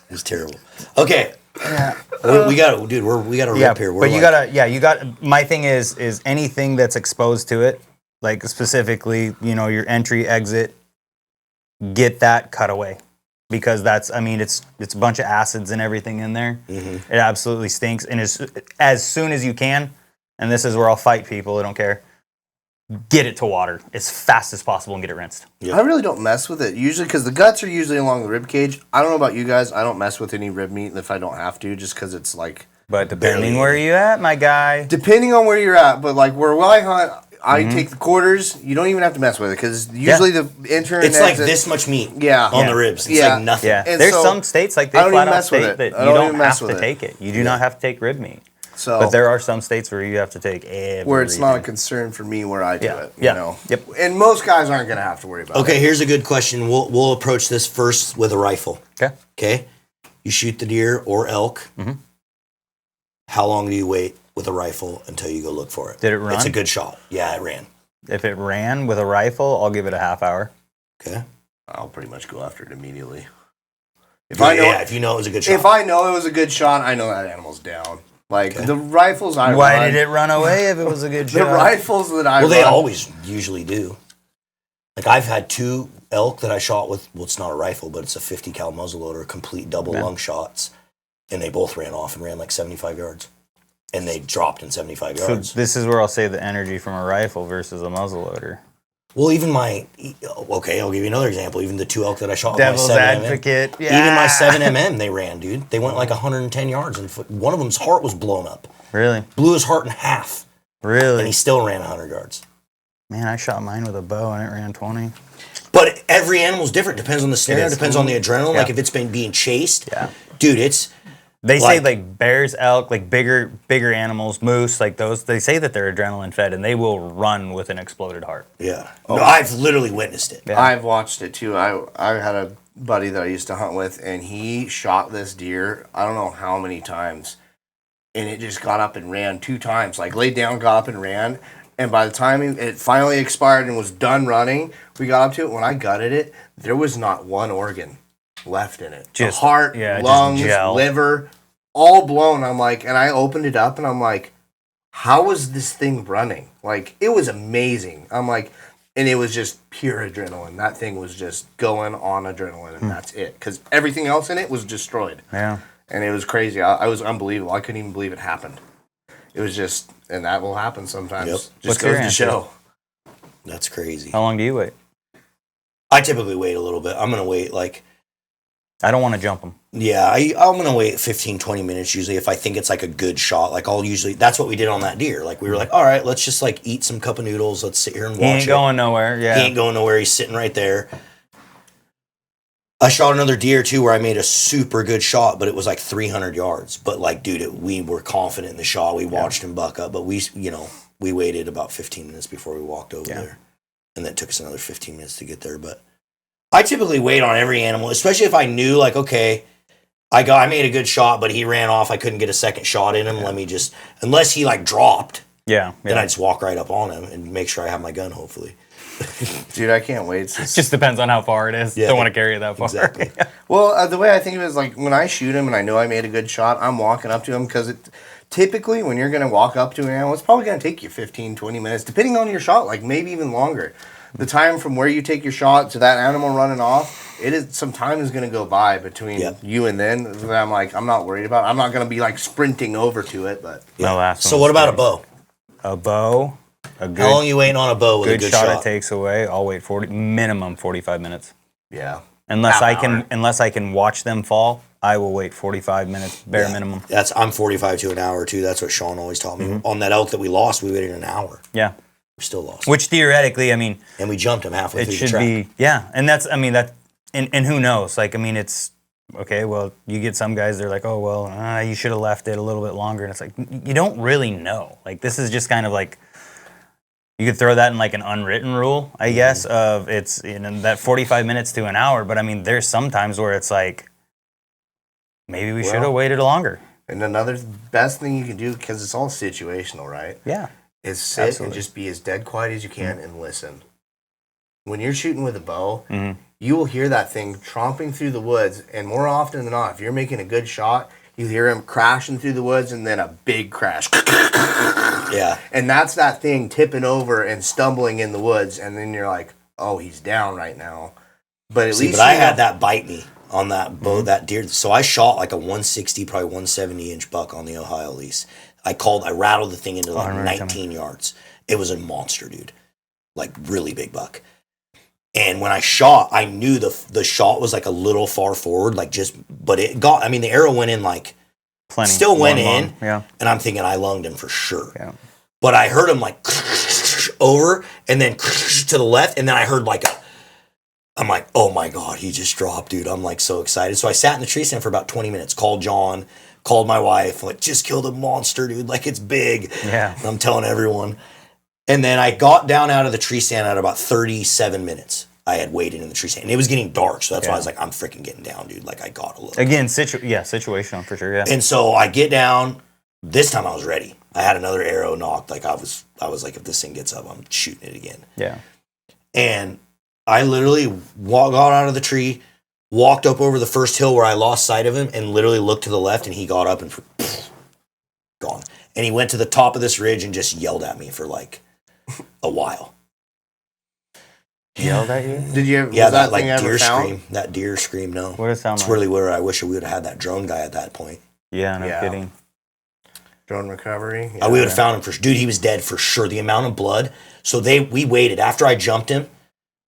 [SPEAKER 1] It was terrible. Okay.
[SPEAKER 3] Yeah.
[SPEAKER 1] We got to, dude. We got to rip here.
[SPEAKER 3] But you got. My thing is anything that's exposed to it, like specifically, your entry, exit, get that cut away, because it's a bunch of acids and everything in there. Mm-hmm. It absolutely stinks. And as soon as you can, and this is where I'll fight people. I don't care. Get it to water as fast as possible and get it rinsed.
[SPEAKER 2] Yep. I really don't mess with it usually because the guts are usually along the rib cage. I don't know about you guys. I don't mess with any rib meat if I don't have to, just because it's like.
[SPEAKER 3] But depending where you at, my guy.
[SPEAKER 2] Depending on where you're at, but like where I hunt, I take the quarters. You don't even have to mess with it because usually the enter and
[SPEAKER 1] it's
[SPEAKER 2] exit,
[SPEAKER 1] like this much meat.
[SPEAKER 2] Yeah.
[SPEAKER 1] On the ribs. It's like nothing.
[SPEAKER 3] Yeah.
[SPEAKER 2] And
[SPEAKER 3] There's
[SPEAKER 2] so,
[SPEAKER 3] some states like they
[SPEAKER 2] I don't
[SPEAKER 3] flat
[SPEAKER 2] even
[SPEAKER 3] out
[SPEAKER 2] mess with
[SPEAKER 3] state
[SPEAKER 2] it.
[SPEAKER 3] that
[SPEAKER 2] I
[SPEAKER 3] you
[SPEAKER 2] don't
[SPEAKER 3] don't
[SPEAKER 2] even
[SPEAKER 3] have
[SPEAKER 2] mess
[SPEAKER 3] to
[SPEAKER 2] with it.
[SPEAKER 3] take it. You do not have to take rib meat.
[SPEAKER 2] So,
[SPEAKER 3] but there are some states where you have to take everything.
[SPEAKER 2] where it's not a concern for me where I do it. You know?
[SPEAKER 3] Yep.
[SPEAKER 2] And most guys aren't going to have to worry about it.
[SPEAKER 1] Okay, here's a good question. We'll approach this first with a rifle.
[SPEAKER 3] Okay.
[SPEAKER 1] Okay. You shoot the deer or elk. Mm-hmm. How long do you wait with a rifle until you go look for it?
[SPEAKER 3] Did it run?
[SPEAKER 1] It's a good shot. Yeah, it ran.
[SPEAKER 3] If it ran with a rifle, I'll give it a half hour.
[SPEAKER 1] Okay.
[SPEAKER 2] I'll pretty much go after it immediately.
[SPEAKER 1] If you know it was a good shot.
[SPEAKER 2] If I know it was a good shot, I know that animal's down. Like, the rifles I
[SPEAKER 3] Why
[SPEAKER 2] run...
[SPEAKER 3] did it run away if it was a good shot?
[SPEAKER 2] The rifles that I run...
[SPEAKER 1] Well, they always usually do. Like, I've had 2 elk that I shot with, well, it's not a rifle, but it's a 50 cal muzzleloader, complete double lung shots, and they both ran off and ran like 75 yards. And they dropped in 75 yards.
[SPEAKER 3] So this is where I'll say the energy from a rifle versus a muzzleloader.
[SPEAKER 1] Well, okay, I'll give you another example. Even the 2 elk that I shot
[SPEAKER 3] Devil's
[SPEAKER 1] with my 7mm.
[SPEAKER 3] advocate, yeah.
[SPEAKER 1] Even my 7mm, they ran, dude. They went like 110 yards, and one of them's heart was blown up.
[SPEAKER 3] Really?
[SPEAKER 1] Blew his heart in half.
[SPEAKER 3] Really?
[SPEAKER 1] And he still ran 100 yards.
[SPEAKER 3] Man, I shot mine with a bow and it ran 20.
[SPEAKER 1] But every animal's different. Depends on the snare, depends on the adrenaline.
[SPEAKER 3] Yeah.
[SPEAKER 1] Like if it's been being chased.
[SPEAKER 3] Yeah.
[SPEAKER 1] Dude, it's...
[SPEAKER 3] They say like bears, elk, like bigger animals, moose, like those, they say that they're adrenaline fed and they will run with an exploded heart.
[SPEAKER 1] Yeah. No, I've literally witnessed it.
[SPEAKER 3] Yeah.
[SPEAKER 2] I've watched it too. I had a buddy that I used to hunt with, and he shot this deer, I don't know how many times, and it just got up and ran 2 times. Like laid down, got up and ran. And by the time it finally expired and was done running, we got up to it. When I gutted it, there was not one organ left in it.
[SPEAKER 3] Just
[SPEAKER 2] the heart, lungs, liver, all blown. I'm like, and I opened it up and I'm like, how was this thing running? Like, it was amazing. I'm like, and it was just pure adrenaline. That thing was just going on adrenaline, and that's it. Because everything else in it was destroyed.
[SPEAKER 3] Yeah.
[SPEAKER 2] And it was crazy. I was unbelievable. I couldn't even believe it happened. It was just, and that will happen sometimes.
[SPEAKER 1] Yep.
[SPEAKER 2] Just
[SPEAKER 3] What's
[SPEAKER 2] goes
[SPEAKER 3] your
[SPEAKER 2] to
[SPEAKER 3] answer?
[SPEAKER 2] show.
[SPEAKER 1] That's crazy.
[SPEAKER 3] How long do you wait?
[SPEAKER 1] I typically wait a little bit. I'm going to wait like...
[SPEAKER 3] I don't want to jump them.
[SPEAKER 1] Yeah, I'm going to wait 15, 20 minutes usually if I think it's like a good shot. Like I'll usually... That's what we did on that deer. Like we were like, all right, let's just like eat some cup of noodles. Let's sit here and watch it.
[SPEAKER 3] He ain't going nowhere, yeah.
[SPEAKER 1] He ain't going nowhere. He's sitting right there. I shot another deer too where I made a super good shot, but it was like 300 yards. But like, dude, we were confident in the shot. We watched him buck up, but we waited about 15 minutes before we walked over there. And then it took us another 15 minutes to get there. But I typically wait on every animal, especially if I knew like, okay, I made a good shot, but he ran off. I couldn't get a second shot in him. Let me just, unless he like dropped, then I just walk right up on him and make sure I have my gun, hopefully.
[SPEAKER 2] Dude, I can't wait.
[SPEAKER 3] It just depends on how far it is.
[SPEAKER 1] Yeah,
[SPEAKER 3] Don't want to carry it that far.
[SPEAKER 1] Exactly.
[SPEAKER 2] Well, the way I think of it is like when I shoot him and I know I made a good shot, I'm walking up to him because typically when you're going to walk up to an animal, it's probably going to take you 15, 20 minutes, depending on your shot, like maybe even longer. The time from where you take your shot to that animal running off, some time is going to go by between you and then. I'm like, I'm not worried about it. I'm not going to be like sprinting over to it, but.
[SPEAKER 1] Yeah. So what about a bow?
[SPEAKER 3] A bow? A good,
[SPEAKER 1] how long are you waiting on a bow with a good shot?
[SPEAKER 3] It takes away. I'll wait minimum 45 minutes.
[SPEAKER 2] Yeah.
[SPEAKER 3] Unless I can watch them fall, I will wait 45 minutes bare minimum.
[SPEAKER 1] I'm 45 to an hour too. That's what Sean always taught me. Mm-hmm. On that elk that we lost, we waited an hour.
[SPEAKER 3] Yeah.
[SPEAKER 1] We still lost.
[SPEAKER 3] Which theoretically, I mean,
[SPEAKER 1] and we jumped him halfway through the
[SPEAKER 3] track. It should be, and that's, I mean, that, and who knows? Like, I mean, it's okay. Well, you get some guys, they're like, oh, well, you should have left it a little bit longer. And it's like, you don't really know. Like, this is just kind of like, you could throw that in like an unwritten rule, I guess, of it's that 45 minutes to an hour. But I mean, there's some times where it's like, maybe we should have waited longer.
[SPEAKER 2] And another best thing you can do, because it's all situational, right?
[SPEAKER 3] Yeah.
[SPEAKER 2] Is sit and just be as dead quiet as you can and listen. When you're shooting with a bow, you will hear that thing tromping through the woods, and more often than not, if you're making a good shot, you hear him crashing through the woods and then a big crash.
[SPEAKER 1] Yeah.
[SPEAKER 2] And that's that thing tipping over and stumbling in the woods, and then you're like, oh, he's down right now. But at least
[SPEAKER 1] I had that bite me on that bow, that deer. So I shot like a 160, probably 170 inch buck on the Ohio lease. I rattled the thing into like 19 yards. It was a monster, dude. Like really big buck. And when I shot, I knew the shot was like a little far forward, like but it got, I mean, the arrow went in like,
[SPEAKER 3] plenty.
[SPEAKER 1] Still went in.
[SPEAKER 3] Yeah.
[SPEAKER 1] And I'm thinking I lunged him for sure.
[SPEAKER 3] Yeah.
[SPEAKER 1] But I heard him like over and then to the left. And then I heard I'm like, oh my God, he just dropped, dude. I'm like so excited. So I sat in the tree stand for about 20 minutes, called John, called my wife, like, just killed a monster, dude. Like, it's big.
[SPEAKER 3] Yeah.
[SPEAKER 1] And I'm telling everyone. And then I got down out of the tree stand at about 37 minutes. I had waited in the tree stand. And it was getting dark, so that's why I was like, I'm freaking getting down, dude. Like, I gotta look.
[SPEAKER 3] Again, situational for sure, yeah.
[SPEAKER 1] And so I get down. This time I was ready. I had another arrow knocked. Like I was like, if this thing gets up, I'm shooting it again.
[SPEAKER 3] Yeah.
[SPEAKER 1] And I literally got out of the tree, walked up over the first hill where I lost sight of him, and literally looked to the left, and he got up and gone. And he went to the top of this ridge and just yelled at me for like a while.
[SPEAKER 3] Yelled at you?
[SPEAKER 2] Did you ever?
[SPEAKER 1] Yeah,
[SPEAKER 2] Was
[SPEAKER 1] that
[SPEAKER 2] thing
[SPEAKER 1] like
[SPEAKER 2] ever
[SPEAKER 1] deer
[SPEAKER 2] found?
[SPEAKER 1] scream. That deer scream. No,
[SPEAKER 3] What does it sound
[SPEAKER 1] it's
[SPEAKER 3] like?
[SPEAKER 1] really where I wish we would have had that drone guy at that point.
[SPEAKER 3] Yeah, no
[SPEAKER 2] Yeah.
[SPEAKER 3] kidding.
[SPEAKER 2] Drone recovery.
[SPEAKER 1] We would have found him for dude. He was dead for sure. The amount of blood. So we waited after I jumped him.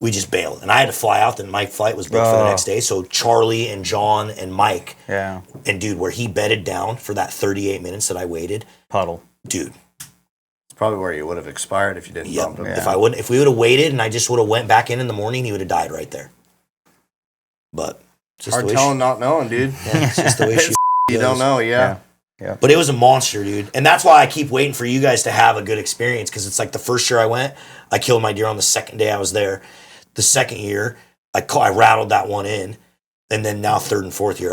[SPEAKER 1] We just bailed, and I had to fly out. Then my flight was booked for the next day. So Charlie and John and Mike.
[SPEAKER 3] Yeah.
[SPEAKER 1] And dude, where he bedded down for that 38 minutes that I waited,
[SPEAKER 3] Puddle.
[SPEAKER 1] dude.
[SPEAKER 2] It's probably where you would have expired if you didn't bump him.
[SPEAKER 3] Yeah.
[SPEAKER 1] If we would have waited and I just would have went back in the morning, he would have died right there. But it's just
[SPEAKER 2] Hard
[SPEAKER 1] the way
[SPEAKER 2] telling, not knowing, dude.
[SPEAKER 1] it's just the way she
[SPEAKER 2] You don't know, yeah.
[SPEAKER 1] But it was a monster, dude. And that's why I keep waiting for you guys to have a good experience, because it's like the first year I went, I killed my deer on the second day I was there. The second year, I rattled that one in. And then now third and fourth year,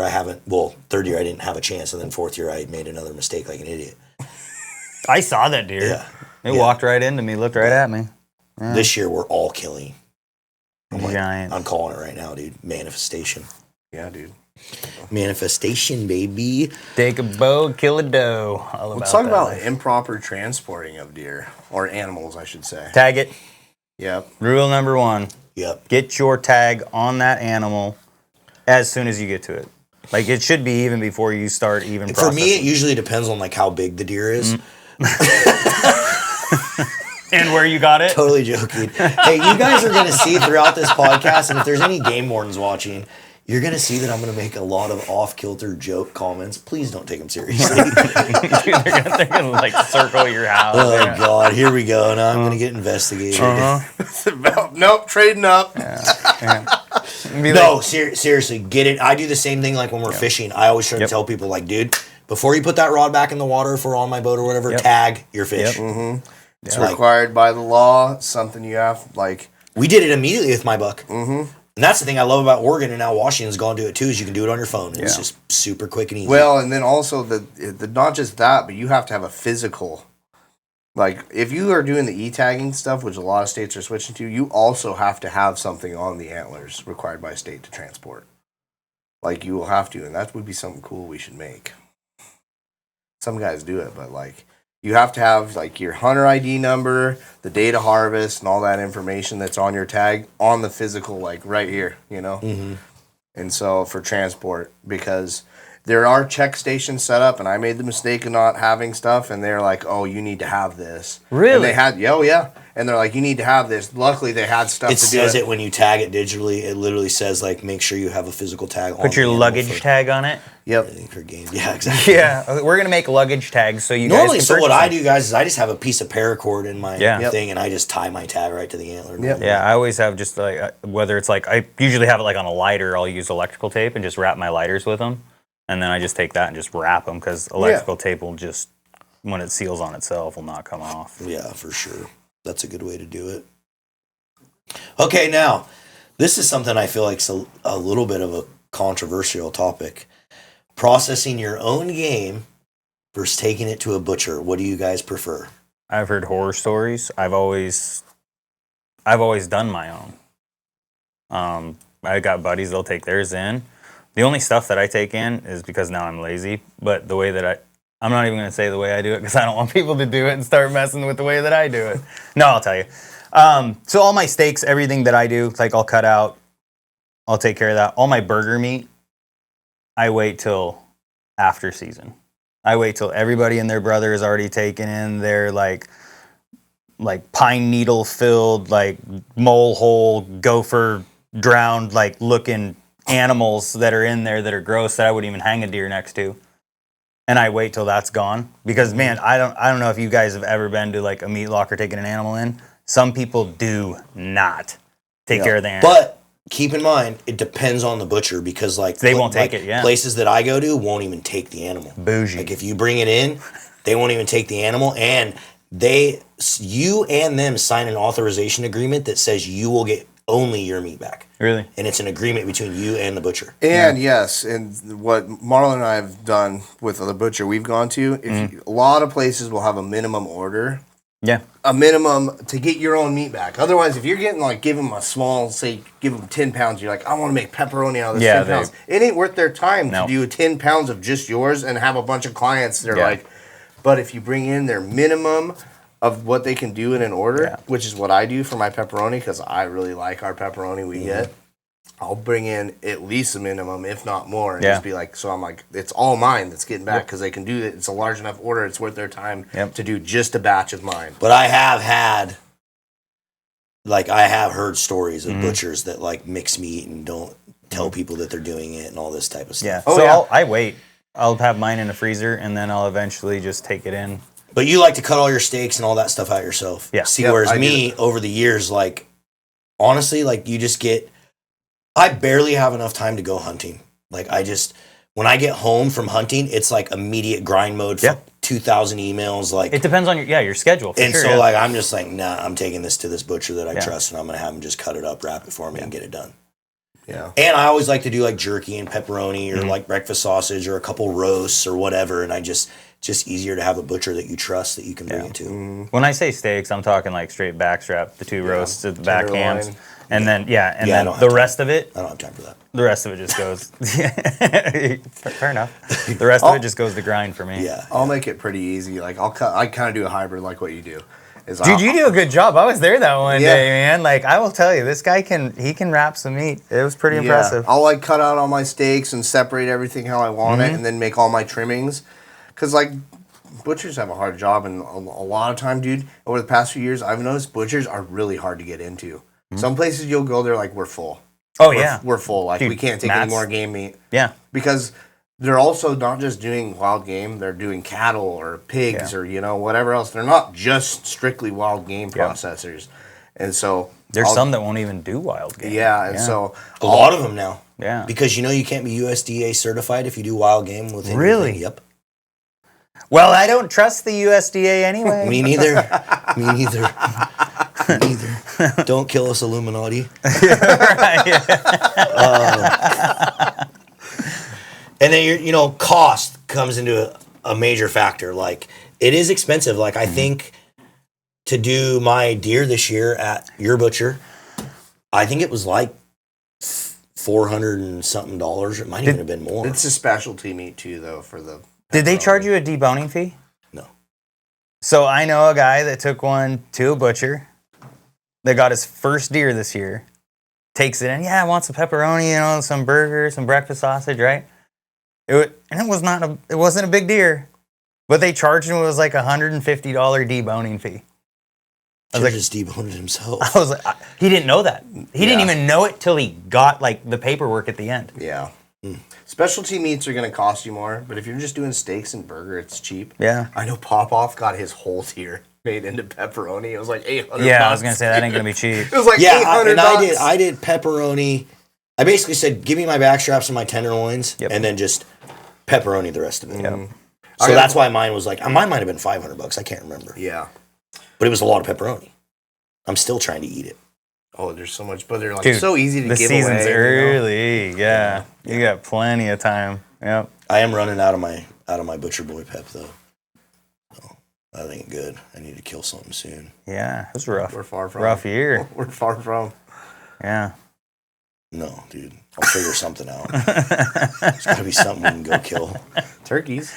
[SPEAKER 1] third year I didn't have a chance. And then fourth year I made another mistake like an idiot.
[SPEAKER 3] I saw that deer.
[SPEAKER 1] Yeah.
[SPEAKER 3] It walked right into me, looked right at me. Yeah.
[SPEAKER 1] This year we're all killing.
[SPEAKER 3] Giant.
[SPEAKER 1] I'm calling it right now, dude. Manifestation.
[SPEAKER 2] Yeah, dude.
[SPEAKER 1] Manifestation, baby.
[SPEAKER 3] Take a bow, kill a doe.
[SPEAKER 2] Let's talk about improper transporting of deer, or animals, I should say.
[SPEAKER 3] Tag it.
[SPEAKER 2] Yep.
[SPEAKER 3] Rule number 1.
[SPEAKER 1] Yep.
[SPEAKER 3] Get your tag on that animal as soon as you get to it. Like, it should be even before you start even
[SPEAKER 1] For
[SPEAKER 3] processing.
[SPEAKER 1] me, it usually depends on like how big the deer is.
[SPEAKER 3] And where you got it?
[SPEAKER 1] Totally joking. Hey, you guys are going to see throughout this podcast, and if there's any game wardens watching, you're going to see that I'm going to make a lot of off-kilter joke comments. Please don't take them seriously.
[SPEAKER 3] they're gonna like circle your house.
[SPEAKER 1] Oh, God. Here we go. Now I'm going to get investigated.
[SPEAKER 2] Nope, trading up.
[SPEAKER 1] No, seriously, get it. I do the same thing like when we're fishing. I always try to tell people, like, dude, before you put that rod back in the water if we're on my boat or whatever, tag your fish.
[SPEAKER 2] It's required by the law, something you have, like...
[SPEAKER 1] We did it immediately with my buck. And that's the thing I love about Oregon, and now Washington's gone to do it too, is you can do it on your phone. It's just super quick and easy.
[SPEAKER 2] Well, and then also, the not just that, but you have to have a physical... Like, if you are doing the e-tagging stuff, which a lot of states are switching to, you also have to have something on the antlers required by state to transport. Like, you will have to, and that would be something cool we should make. Some guys do it, but, like... You have to have, like, your hunter ID number, the date of harvest, and all that information that's on your tag on the physical, like, right here, you know? And so, for transport, because there are check stations set up, and I made the mistake of not having stuff, and they're like, oh, you need to have this.
[SPEAKER 3] Really?
[SPEAKER 2] And they had, yeah. And they're like, you need to have this. Luckily, they had stuff
[SPEAKER 1] it
[SPEAKER 2] to do
[SPEAKER 1] says it when you tag it digitally. It literally says, like, make sure you have a physical tag on
[SPEAKER 3] Put your
[SPEAKER 1] the animal
[SPEAKER 3] luggage
[SPEAKER 1] for
[SPEAKER 3] tag on it.
[SPEAKER 2] Yep.
[SPEAKER 1] everything for games. Yeah, exactly.
[SPEAKER 3] Yeah, we're gonna make luggage tags so you
[SPEAKER 1] Normally,
[SPEAKER 3] guys can
[SPEAKER 1] so what
[SPEAKER 3] purchase
[SPEAKER 1] I
[SPEAKER 3] them.
[SPEAKER 1] do, guys, is I just have a piece of paracord in my
[SPEAKER 3] Yeah.
[SPEAKER 1] thing, and I just tie my tag right to the antler.
[SPEAKER 2] Yep.
[SPEAKER 3] Yeah, I always have just like whether it's like I usually have it like on a lighter. I'll use electrical tape and just wrap my lighters with them, and then I just take that and just wrap them because electrical tape will just when it seals on itself will not come off.
[SPEAKER 1] Yeah, for sure. That's a good way to do it. Okay, now, this is something I feel like's a little bit of a controversial topic. Processing your own game versus taking it to a butcher. What do you guys prefer?
[SPEAKER 3] I've heard horror stories. I've always done my own. I got buddies, they'll take theirs in. The only stuff that I take in is because now I'm lazy, but the way that I'm not even going to say the way I do it because I don't want people to do it and start messing with the way that I do it. No, I'll tell you. So all my steaks, everything that I do, like I'll cut out, I'll take care of that. All my burger meat, I wait till after season. I wait till everybody and their brother is already taken in their like pine needle filled, like mole hole, gopher drowned, like looking animals that are in there that are gross that I wouldn't even hang a deer next to. And I wait till that's gone because man, I don't know if you guys have ever been to like a meat locker taking an animal in. Some people do not take care of the animal.
[SPEAKER 1] But keep in mind, it depends on the butcher because like
[SPEAKER 3] they won't take it. Yeah,
[SPEAKER 1] places that I go to won't even take the animal.
[SPEAKER 3] Bougie.
[SPEAKER 1] Like if you bring it in, they won't even take the animal, and you and them sign an authorization agreement that says you will get only your meat back.
[SPEAKER 3] Really?
[SPEAKER 1] And it's an agreement between you and the butcher.
[SPEAKER 2] And yes, and what Marlon and I have done with the butcher we've gone to, a lot of places will have a minimum order.
[SPEAKER 3] Yeah.
[SPEAKER 2] A minimum to get your own meat back. Otherwise, if you're getting give them a small, say, give them 10 pounds, you're like, I want to make pepperoni out of this 10 pounds. It ain't worth their time to do 10 pounds of just yours and have a bunch of clients. They're like, but if you bring in their minimum of what they can do in an order, which is what I do for my pepperoni, because I really like our pepperoni we get. I'll bring in at least a minimum, if not more, and just be like, so I'm like, it's all mine that's getting back because they can do it. It's a large enough order. It's worth their time to do just a batch of mine.
[SPEAKER 1] But I have had, I have heard stories of butchers that mix meat and don't tell people that they're doing it and all this type of stuff.
[SPEAKER 3] Yeah. So I wait. I'll have mine in the freezer and then I'll eventually just take it in.
[SPEAKER 1] But you like to cut all your steaks and all that stuff out yourself.
[SPEAKER 3] Yeah.
[SPEAKER 1] See, whereas me, over the years, honestly, you just get, I barely have enough time to go hunting. When I get home from hunting, it's immediate grind mode for 2,000 emails.
[SPEAKER 3] It depends on your schedule.
[SPEAKER 1] And so I'm just nah, I'm taking this to this butcher that I trust, and I'm going to have him just cut it up, wrap it for me, and get it done.
[SPEAKER 2] Yeah.
[SPEAKER 1] And I always like to do jerky and pepperoni or breakfast sausage or a couple roasts or whatever. And just easier to have a butcher that you trust that you can bring it to.
[SPEAKER 3] When I say steaks, I'm talking straight backstrap, the 2 roasts at the back hams. And then, then the rest of it.
[SPEAKER 1] I don't have time for that.
[SPEAKER 3] The rest of it just goes. Fair enough. The rest of it just goes to grind for me.
[SPEAKER 2] Yeah. I'll make it pretty easy. I kind of do a hybrid like what you do.
[SPEAKER 3] Dude, you do a good job. I was there that one day, man. I will tell you, this guy can wrap some meat. It was pretty impressive.
[SPEAKER 2] I'll cut out all my steaks and separate everything how I want it, and then make all my trimmings. Because butchers have a hard job, and a lot of time, dude, over the past few years, I've noticed butchers are really hard to get into. Some places you'll go, they're we're full.
[SPEAKER 3] Oh,
[SPEAKER 2] We're full. Dude, we can't take any more game meat.
[SPEAKER 3] Yeah.
[SPEAKER 2] Because they're also not just doing wild game, they're doing cattle or pigs or, whatever else. They're not just strictly wild game processors. And so...
[SPEAKER 3] There's some that won't even do wild game.
[SPEAKER 2] Yeah, and so...
[SPEAKER 1] A lot of them now.
[SPEAKER 3] Yeah.
[SPEAKER 1] Because you can't be USDA certified if you do wild game with anything.
[SPEAKER 3] Really?
[SPEAKER 1] Yep.
[SPEAKER 3] Well, I don't trust the USDA anyway.
[SPEAKER 1] Me neither. Me neither. Don't kill us, Illuminati. And then cost comes into a major factor. It is expensive. I think to do my deer this year at your butcher, I think it was $400 and something. It might even have been more.
[SPEAKER 2] It's a specialty meat too, though, for the...
[SPEAKER 3] Did they charge you a deboning fee?
[SPEAKER 1] No.
[SPEAKER 3] So I know a guy that took one to a butcher that got his first deer this year, takes it in. Yeah, I want some pepperoni, some burger, some breakfast sausage, right? It wasn't a big deer, but they charged him. It was $150 deboning fee.
[SPEAKER 1] I was just deboned himself.
[SPEAKER 3] I was he didn't know that. He didn't even know it till he got the paperwork at the end.
[SPEAKER 2] Yeah. Specialty meats are going to cost you more, but if you're just doing steaks and burger, it's cheap.
[SPEAKER 3] Yeah.
[SPEAKER 2] I know Popoff got his whole tier made into pepperoni. It was $800.
[SPEAKER 3] Yeah, I was going to say, that ain't going to be cheap.
[SPEAKER 2] It was $800.
[SPEAKER 1] I did pepperoni. I basically said, give me my backstraps and my tenderloins, and then just pepperoni the rest of it.
[SPEAKER 3] Yep.
[SPEAKER 1] So that's why mine was mine might have been $500. I can't remember.
[SPEAKER 2] Yeah.
[SPEAKER 1] But it was a lot of pepperoni. I'm still trying to eat it.
[SPEAKER 2] Oh, there's so much, but they're
[SPEAKER 3] Dude,
[SPEAKER 2] so easy to give away.
[SPEAKER 3] The season's early, yeah. You got plenty of time. Yep.
[SPEAKER 1] I am running out of my Butcher Boy pep though. So that ain't good. I need to kill something soon.
[SPEAKER 3] Yeah, it was rough.
[SPEAKER 2] We're far from
[SPEAKER 3] rough year.
[SPEAKER 2] We're far from.
[SPEAKER 3] Yeah.
[SPEAKER 1] No, dude. I'll figure something out. There's gotta be something we can go kill.
[SPEAKER 2] Turkeys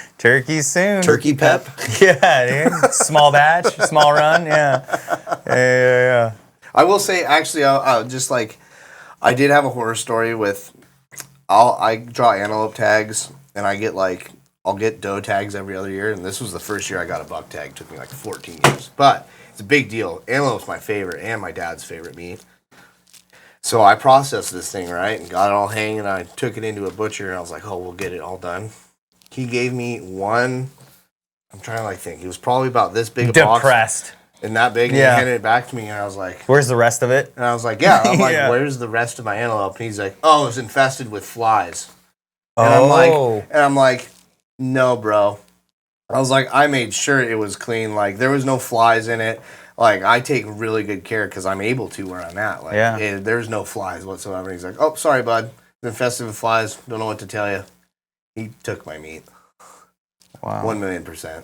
[SPEAKER 3] soon.
[SPEAKER 1] Turkey pep.
[SPEAKER 3] Yeah, dude. Small batch, small run. Yeah.
[SPEAKER 2] I will say, actually, I did have a horror story with, I draw antelope tags, and I'll get doe tags every other year, and this was the first year I got a buck tag. It took me 14 years, but it's a big deal. Antelope's my favorite, and my dad's favorite meat. So I processed this thing, right, and got it all hanging, and I took it into a butcher, and I was like, oh, we'll get it all done. He gave me one, I'm trying to think, it was probably about this big a box.
[SPEAKER 3] Depressed.
[SPEAKER 2] And that big, and he handed it back to me, and I was like...
[SPEAKER 3] Where's the rest of it?
[SPEAKER 2] And I was like, where's the rest of my antelope? And he's like, oh, it's infested with flies. And I'm like, no, bro. I was like, I made sure it was clean. There was no flies in it. like I take really good care because I'm able to where I'm at. Like, there's no flies whatsoever. He's like, oh, sorry, bud. Been infested with flies. Don't know what to tell you. He took my meat.
[SPEAKER 3] Wow.
[SPEAKER 2] 1,000,000%.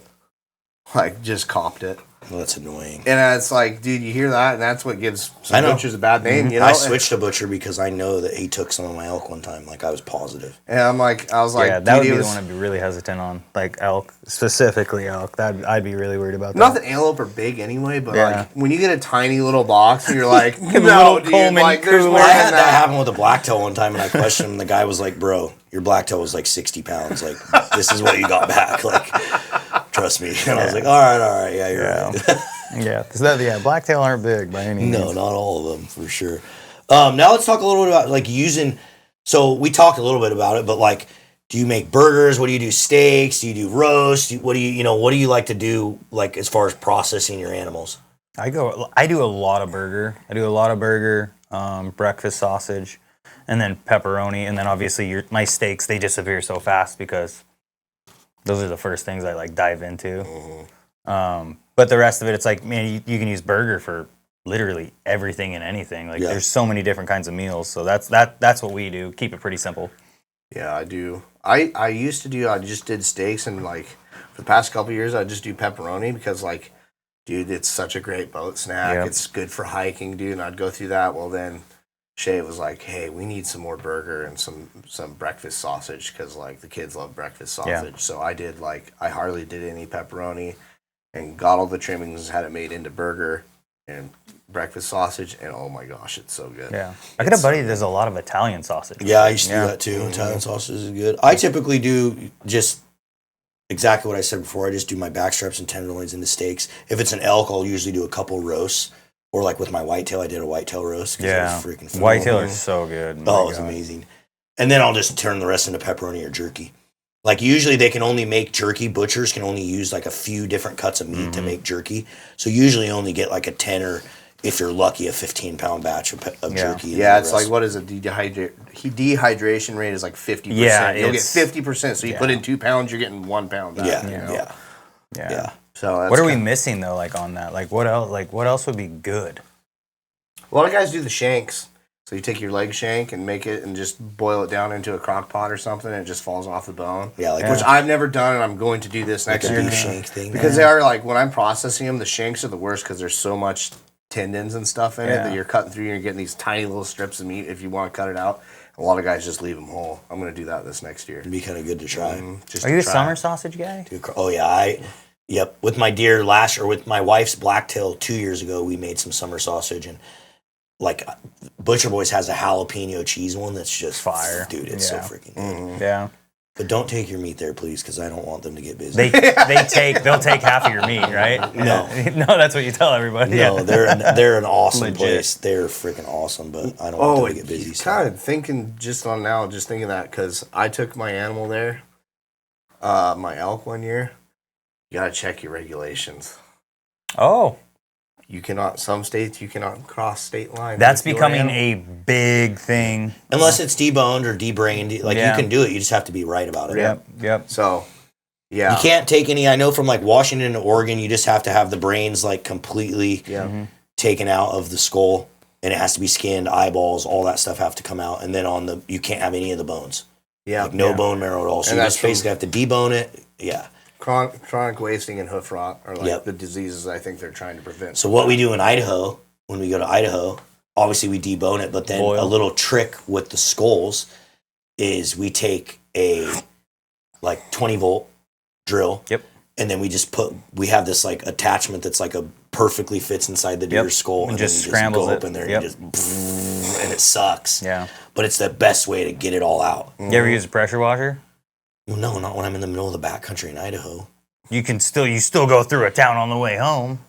[SPEAKER 2] Like, just copped it.
[SPEAKER 1] Well, that's annoying.
[SPEAKER 2] And it's like, dude, you hear that, and that's what gives some butchers a bad name. You know,
[SPEAKER 1] I switched to butcher because I know that he took some of my elk one time. Like, I was positive.
[SPEAKER 2] And I was like,
[SPEAKER 3] yeah, that would be the one I'd be really hesitant on. Like elk, specifically elk. I'd be really worried about that.
[SPEAKER 2] Not that antelope are big anyway, but like when you get a tiny little box, and you're like, no, dude,
[SPEAKER 3] Coleman
[SPEAKER 2] like there's more
[SPEAKER 1] I
[SPEAKER 2] than
[SPEAKER 1] had that
[SPEAKER 2] that.
[SPEAKER 1] happen with a blacktail one time, and I questioned him. And the guy was like, "Bro, your blacktail was like 60 pounds. Like, this is what you got back. Like, trust me." And I was like, "All right, yeah, you're right."
[SPEAKER 3] Blacktail aren't big by any means.
[SPEAKER 1] No, not all of them for sure. Now let's talk a little bit about like using. So we talked a little bit about it, but like, do you make burgers? What do you do? Steaks? Do you do roast? What do you like to do? Like as far as processing your animals?
[SPEAKER 3] I do a lot of burger. Breakfast sausage, and then pepperoni, and then obviously my steaks. They disappear so fast because those are the first things I like dive into.
[SPEAKER 1] Mm-hmm.
[SPEAKER 3] But the rest of it, it's like, man, you can use burger for literally everything and anything. Like there's so many different kinds of meals. So that's what we do. Keep it pretty simple.
[SPEAKER 2] Yeah, I do. I used to I just did steaks, and like for the past couple of years, I just do pepperoni because like, dude, it's such a great boat snack.
[SPEAKER 3] Yep.
[SPEAKER 2] It's good for hiking, dude. And I'd go through that. Well, then Shay was like, hey, we need some more burger and some breakfast sausage because like the kids love breakfast sausage. So I hardly did any pepperoni and got all the trimmings, had it made into burger and breakfast sausage, and oh my gosh, it's so good.
[SPEAKER 3] Yeah, I got a buddy that does a lot of Italian sausage.
[SPEAKER 1] Yeah, I used to do that too. Italian sausage is good. I typically do just exactly what I said before. I just do my backstraps and tenderloins into steaks. If it's an elk, I'll usually do a couple roasts. Or like with my whitetail, I did a whitetail roast.
[SPEAKER 3] Yeah,
[SPEAKER 1] it was freaking fun.
[SPEAKER 3] whitetail is so good.
[SPEAKER 1] Oh, it was amazing. And then I'll just turn the rest into pepperoni or jerky. Like usually they can only make jerky. Butchers can only use like a few different cuts of meat to make jerky. So usually you only get like a 10 or, if you're lucky, a 15-pound batch of jerky.
[SPEAKER 2] Yeah, it's like, what is it? Dehydration rate is like 50%.
[SPEAKER 3] Yeah,
[SPEAKER 2] you'll get 50%. So you put in 2 pounds, you're getting 1 pound back.
[SPEAKER 1] Yeah.
[SPEAKER 2] So that's
[SPEAKER 3] what are we missing though? Like on that, like what else? Like what else would be good?
[SPEAKER 2] A lot of guys do the shanks. So you take your leg shank and make it and just boil it down into a crock pot or something, and it just falls off the bone.
[SPEAKER 1] Yeah,
[SPEAKER 2] which I've never done, and I'm going to do this next year.
[SPEAKER 1] Beef shank thing.
[SPEAKER 2] Because they are like, when I'm processing them, the shanks are the worst because there's so much tendons and stuff in it that you're cutting through and you're getting these tiny little strips of meat if you want to cut it out. A lot of guys just leave them whole. I'm going to do that this next year.
[SPEAKER 1] It'd be kind of good to try.
[SPEAKER 3] Are you a summer sausage guy?
[SPEAKER 1] Oh yeah, yep. With my deer with my wife's blacktail 2 years ago, we made some summer sausage, and like Butcher Boys has a jalapeno cheese one that's just
[SPEAKER 3] fire,
[SPEAKER 1] dude. It's so freaking good.
[SPEAKER 3] Yeah.
[SPEAKER 1] But don't take your meat there, please, because I don't want them to get busy.
[SPEAKER 3] They'll take half of your meat, right?
[SPEAKER 1] No,
[SPEAKER 3] that's what you tell everybody.
[SPEAKER 1] No, they're an awesome place. They're freaking awesome, but I don't want them to get busy.
[SPEAKER 2] Kind of thinking thinking that because I took my animal there, my elk one year. You gotta check your regulations.
[SPEAKER 3] Oh.
[SPEAKER 2] Some states you cannot cross state lines.
[SPEAKER 3] That's becoming a big thing.
[SPEAKER 1] Unless it's deboned or debrained. Like, you can do it. You just have to be right about it.
[SPEAKER 3] Yep.
[SPEAKER 2] So, yeah.
[SPEAKER 1] You can't take any, I know from like Washington and Oregon, you just have to have the brains like completely taken out of the skull. And it has to be skinned, eyeballs, all that stuff have to come out. And then you can't have any of the bones.
[SPEAKER 2] Yeah.
[SPEAKER 1] Like no bone marrow at all. So you just basically have to debone it. Yeah.
[SPEAKER 2] Chronic wasting and hoof rot are like the diseases I think they're trying to prevent.
[SPEAKER 1] So what we do in Idaho, when we go to Idaho, obviously we debone it, but then a little trick with the skulls is we take a like 20-volt drill.
[SPEAKER 3] Yep.
[SPEAKER 1] And then we have this like attachment that's like perfectly fits inside the deer's skull.
[SPEAKER 3] And just scrambles
[SPEAKER 1] go
[SPEAKER 3] it.
[SPEAKER 1] Up in there and and it sucks.
[SPEAKER 3] Yeah.
[SPEAKER 1] But it's the best way to get it all out.
[SPEAKER 3] You ever use a pressure washer?
[SPEAKER 1] Well, no, not when I'm in the middle of the backcountry in Idaho.
[SPEAKER 3] You still go through a town on the way home.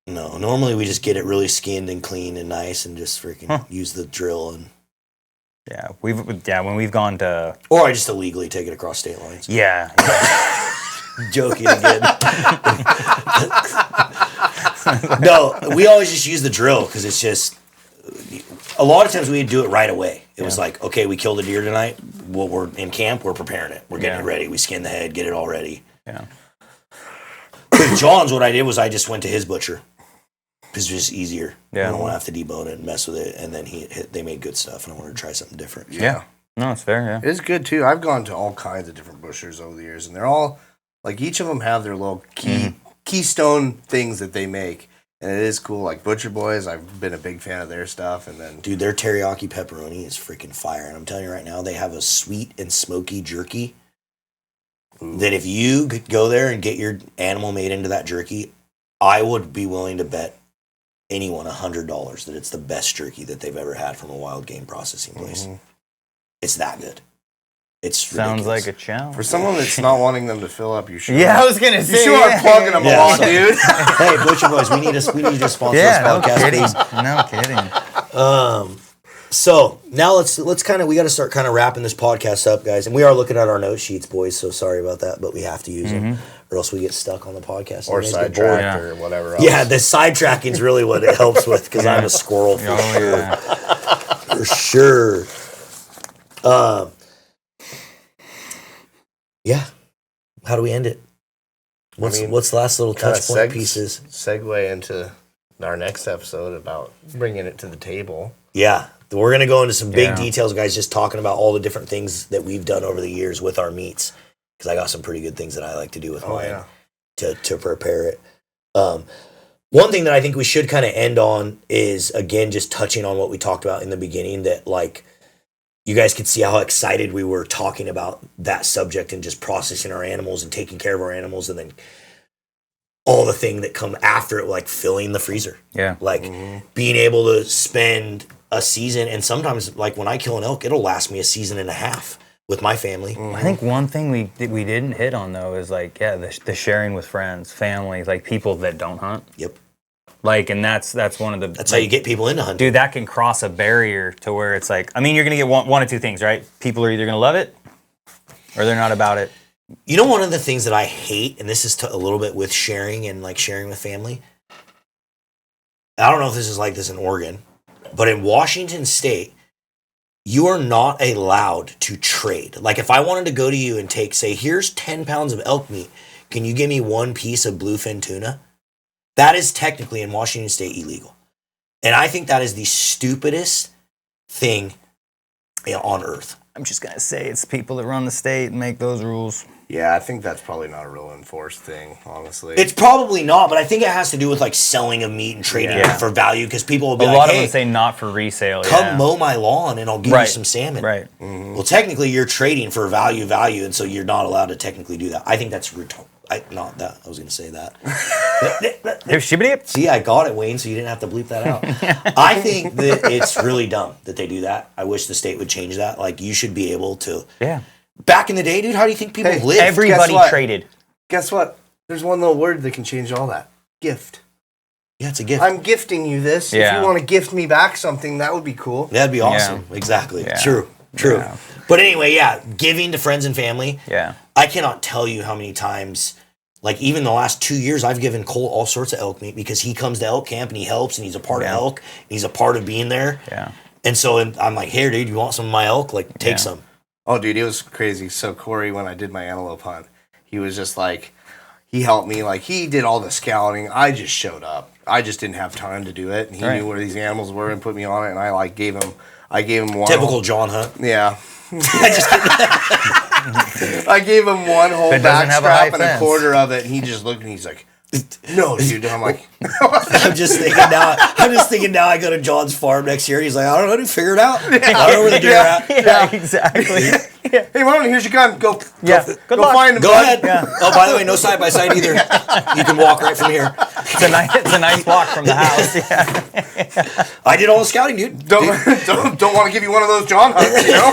[SPEAKER 1] No, normally we just get it really skinned and clean and nice and just freaking use the drill and.
[SPEAKER 3] Yeah, when we've gone to.
[SPEAKER 1] Or I just illegally take it across state lines.
[SPEAKER 3] Yeah.
[SPEAKER 1] Joking again. No, we always just use the drill because it's just. A lot of times we'd do it right away. It was like, okay, we killed a deer tonight. Well, we're in camp. We're preparing it. We're getting it ready. We skin the head, get it all ready.
[SPEAKER 3] Yeah.
[SPEAKER 1] With John's, what I did was I just went to his butcher. Because it's just easier.
[SPEAKER 3] Yeah.
[SPEAKER 1] I don't want to have to debone it and mess with it. And then they made good stuff, and I wanted to try something different.
[SPEAKER 3] Yeah. No, it's fair, yeah.
[SPEAKER 2] It's good, too. I've gone to all kinds of different butchers over the years, and they're all, like, each of them have their little keystone things that they make. And it is cool. Like Butcher Boys, I've been a big fan of their stuff. And then,
[SPEAKER 1] dude, their teriyaki pepperoni is freaking fire. And I'm telling you right now, they have a sweet and smoky jerky. Ooh. That if you could go there and get your animal made into that jerky, I would be willing to bet anyone $100 that it's the best jerky that they've ever had from a wild game processing place. Mm-hmm. It's that good. It
[SPEAKER 3] sounds like a challenge.
[SPEAKER 2] For someone that's not wanting them to fill up, you sure.
[SPEAKER 3] Yeah, I was gonna say.
[SPEAKER 2] You sure are plugging them a lot, dude.
[SPEAKER 1] Hey, Butcher Boys, we need to sponsor this podcast.
[SPEAKER 3] No kidding.
[SPEAKER 1] So now let's kind of, we got to start kind of wrapping this podcast up, guys. And we are looking at our note sheets, boys. So sorry about that, but we have to use them, or else we get stuck on the podcast
[SPEAKER 2] or sidetracked or whatever else.
[SPEAKER 1] Yeah, the sidetracking is really what it helps with, because I'm a squirrel for sure. Yeah. How do we end it? What's the last little touch point pieces?
[SPEAKER 2] Segue into our next episode about bringing it to the table.
[SPEAKER 1] Yeah. We're going to go into some big details, guys, just talking about all the different things that we've done over the years with our meats. Because I got some pretty good things that I like to do with mine to prepare it. One thing that I think we should kind of end on is, again, just touching on what we talked about in the beginning, that, like, you guys could see how excited we were talking about that subject and just processing our animals and taking care of our animals, and then all the thing that come after it, like filling the freezer.
[SPEAKER 3] Yeah.
[SPEAKER 1] Like being able to spend a season, and sometimes, like when I kill an elk, it'll last me a season and a half with my family.
[SPEAKER 3] I think one thing we didn't hit on, though, is like, the sharing with friends, family, like people that don't hunt.
[SPEAKER 1] Yep.
[SPEAKER 3] Like, and that's one of the...
[SPEAKER 1] That's how you get people into hunting.
[SPEAKER 3] Dude, that can cross a barrier to where it's like... I mean, you're going to get one of two things, right? People are either going to love it, or they're not about it.
[SPEAKER 1] You know, one of the things that I hate, and this is a little bit with sharing and, like, sharing with family... I don't know if this is like this in Oregon, but in Washington State, you are not allowed to trade. Like, if I wanted to go to you and say, here's 10 pounds of elk meat, can you give me one piece of bluefin tuna? That is technically in Washington State illegal. And I think that is the stupidest thing on earth.
[SPEAKER 3] I'm just going to say it's people that run the state and make those rules.
[SPEAKER 2] Yeah, I think that's probably not a real enforced thing, honestly.
[SPEAKER 1] It's probably not, but I think it has to do with, like, selling of meat and trading it for value, because people will be like,
[SPEAKER 3] a lot of them say not for resale.
[SPEAKER 1] Come mow my lawn and I'll give you some salmon.
[SPEAKER 3] Right.
[SPEAKER 1] Mm-hmm. Well, technically you're trading for value, and so you're not allowed to technically do that. I think that's retarded. I was going to say that. See, I got it, Wayne, so you didn't have to bleep that out. I think that it's really dumb that they do that. I wish the state would change that. Like, you should be able to.
[SPEAKER 3] Yeah.
[SPEAKER 1] Back in the day, dude, how do you think people lived?
[SPEAKER 3] Everybody traded.
[SPEAKER 2] Guess what? There's one little word that can change all that. Gift.
[SPEAKER 1] Yeah, it's a gift.
[SPEAKER 2] I'm gifting you this.
[SPEAKER 3] Yeah.
[SPEAKER 2] If you want to gift me back something, that would be cool.
[SPEAKER 1] That'd be awesome. Yeah. Exactly.
[SPEAKER 3] Yeah.
[SPEAKER 1] True. Yeah. But anyway, giving to friends and family.
[SPEAKER 3] Yeah.
[SPEAKER 1] I cannot tell you how many times, like, even the last 2 years, I've given Cole all sorts of elk meat because he comes to elk camp and he helps and he's a part of elk. And he's a part of being there.
[SPEAKER 3] Yeah.
[SPEAKER 1] And so I'm like, here, dude, you want some of my elk? Like, take some.
[SPEAKER 2] Oh, dude, it was crazy. So Corey, when I did my antelope hunt, he was just like, he helped me. Like, he did all the scouting. I just showed up. I just didn't have time to do it. And he knew where these animals were and put me on it. And I gave him one.
[SPEAKER 1] Typical John hunt.
[SPEAKER 2] Yeah. I gave him one whole backstrap and a quarter of it, and he just looked and he's like, "No, dude." I'm like,
[SPEAKER 1] I'm just thinking now. I go to John's farm next year. And he's like, "I don't know how to figure it out. I don't know where the deer are at."
[SPEAKER 3] Yeah, exactly.
[SPEAKER 2] Hey, Ron, here's your gun. Go.
[SPEAKER 3] Good luck.
[SPEAKER 2] Find him.
[SPEAKER 1] Go ahead. Yeah. Oh, by the way, no side by side either. You can walk right from here.
[SPEAKER 3] It's a nice walk from the house. Yeah.
[SPEAKER 1] I did all the scouting, dude.
[SPEAKER 2] Don't want to give you one of those John hunts, you know?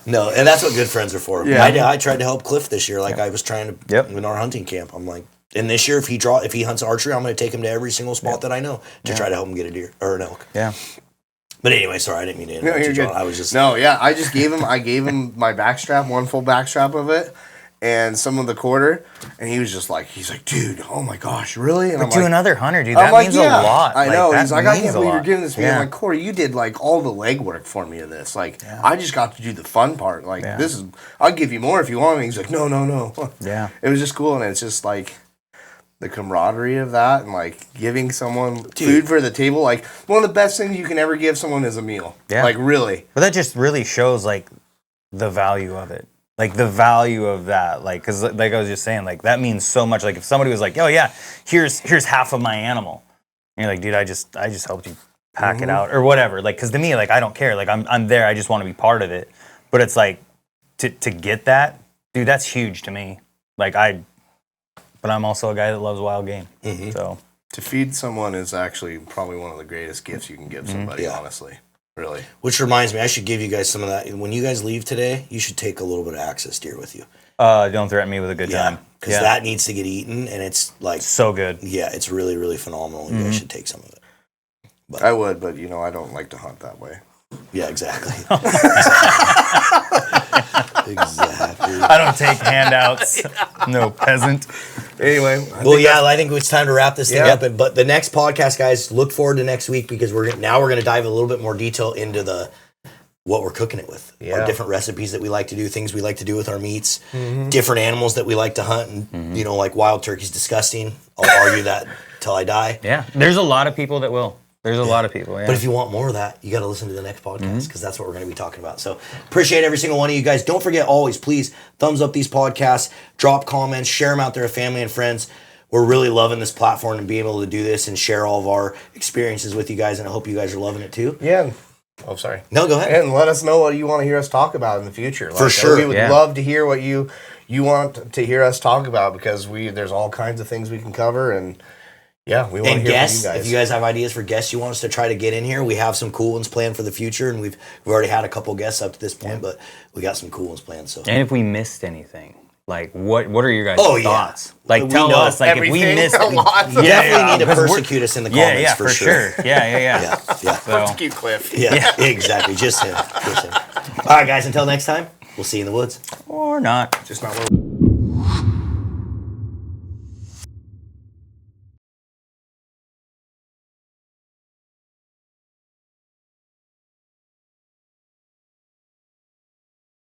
[SPEAKER 1] No, and that's what good friends are for.
[SPEAKER 2] Yeah.
[SPEAKER 1] I tried to help Cliff this year, like I was trying to in our hunting camp. I'm like, and this year if he hunts archery, I'm going to take him to every single spot that I know to try to help him get a deer or an elk.
[SPEAKER 3] Yeah.
[SPEAKER 1] But anyway, sorry, I didn't mean to interrupt you, John. I was just
[SPEAKER 2] I gave him my backstrap, one full backstrap of it, and some of the quarter, and he's like, dude, oh my gosh, really? And
[SPEAKER 3] I'm to another hunter, dude, that means a lot.
[SPEAKER 2] I know. He's like, I can't believe you're
[SPEAKER 3] giving
[SPEAKER 2] giving this to me. I'm like, Corey, you did like all the legwork for me of this. Like, I just got to do the fun part. Like, I'll give you more if you want. And he's like, no.
[SPEAKER 3] Yeah.
[SPEAKER 2] It was just cool, and it's just like, the camaraderie of that, and like giving someone food for the table. Like one of the best things you can ever give someone is a meal.
[SPEAKER 3] Yeah.
[SPEAKER 2] Like really.
[SPEAKER 3] But that just really shows like the value of it. Like the value of that, like, cause like I was just saying, like that means so much. Like if somebody was like, "Oh yeah, here's half of my animal," and you're like, "Dude, I just helped you pack it out or whatever." Like, cause to me, like I don't care. Like I'm there. I just want to be part of it. But it's like to get that, dude, that's huge to me. Like but I'm also a guy that loves wild game. So
[SPEAKER 2] to feed someone is actually probably one of the greatest gifts you can give somebody. Honestly. Really.
[SPEAKER 1] Which reminds me, I should give you guys some of that. When you guys leave today, you should take a little bit of Access Deer with you.
[SPEAKER 3] don't threaten me with a good time.
[SPEAKER 1] Because that needs to get eaten, and it's like
[SPEAKER 3] so good.
[SPEAKER 1] Yeah, it's really, really phenomenal. You guys should take some of it.
[SPEAKER 2] But I would, but I don't like to hunt that way.
[SPEAKER 1] Yeah, exactly. Exactly.
[SPEAKER 3] I don't take handouts. No peasant.
[SPEAKER 2] Anyway.
[SPEAKER 1] I think it's time to wrap this thing up. But the next podcast, guys, look forward to next week because we're going to dive a little bit more detail into what we're cooking it with. Our different recipes that we like to do, things we like to do with our meats, different animals that we like to hunt. And, like wild turkey's disgusting. I'll argue that till I die.
[SPEAKER 3] Yeah. There's a lot of people that will. There's a lot of people, yeah.
[SPEAKER 1] But if you want more of that, you got to listen to the next podcast because that's what we're going to be talking about. So appreciate every single one of you guys. Don't forget, always, please, thumbs up these podcasts, drop comments, share them out there with family and friends. We're really loving this platform and being able to do this and share all of our experiences with you guys, and I hope you guys are loving it too.
[SPEAKER 2] Yeah. Oh, sorry.
[SPEAKER 1] No, go ahead.
[SPEAKER 2] And let us know what you want to hear us talk about in the future.
[SPEAKER 1] For sure.
[SPEAKER 2] We would love to hear what you want to hear us talk about because there's all kinds of things we can cover and... Yeah, we want to hear
[SPEAKER 1] guests,
[SPEAKER 2] from you guys.
[SPEAKER 1] if you guys have ideas for guests you want us to try to get in here, we have some cool ones planned for the future, and we've already had a couple guests up to this point, but we got some cool ones planned. So,
[SPEAKER 3] and if we missed anything, like what are your guys' thoughts? Like tell us, like if we missed
[SPEAKER 2] a lot.
[SPEAKER 1] You definitely need to persecute us in the comments for sure.
[SPEAKER 3] Yeah.
[SPEAKER 2] Persecute Cliff.
[SPEAKER 1] Yeah, exactly. Just him. All right, guys. Until next time, we'll see you in the woods
[SPEAKER 3] or not.
[SPEAKER 2] Just not.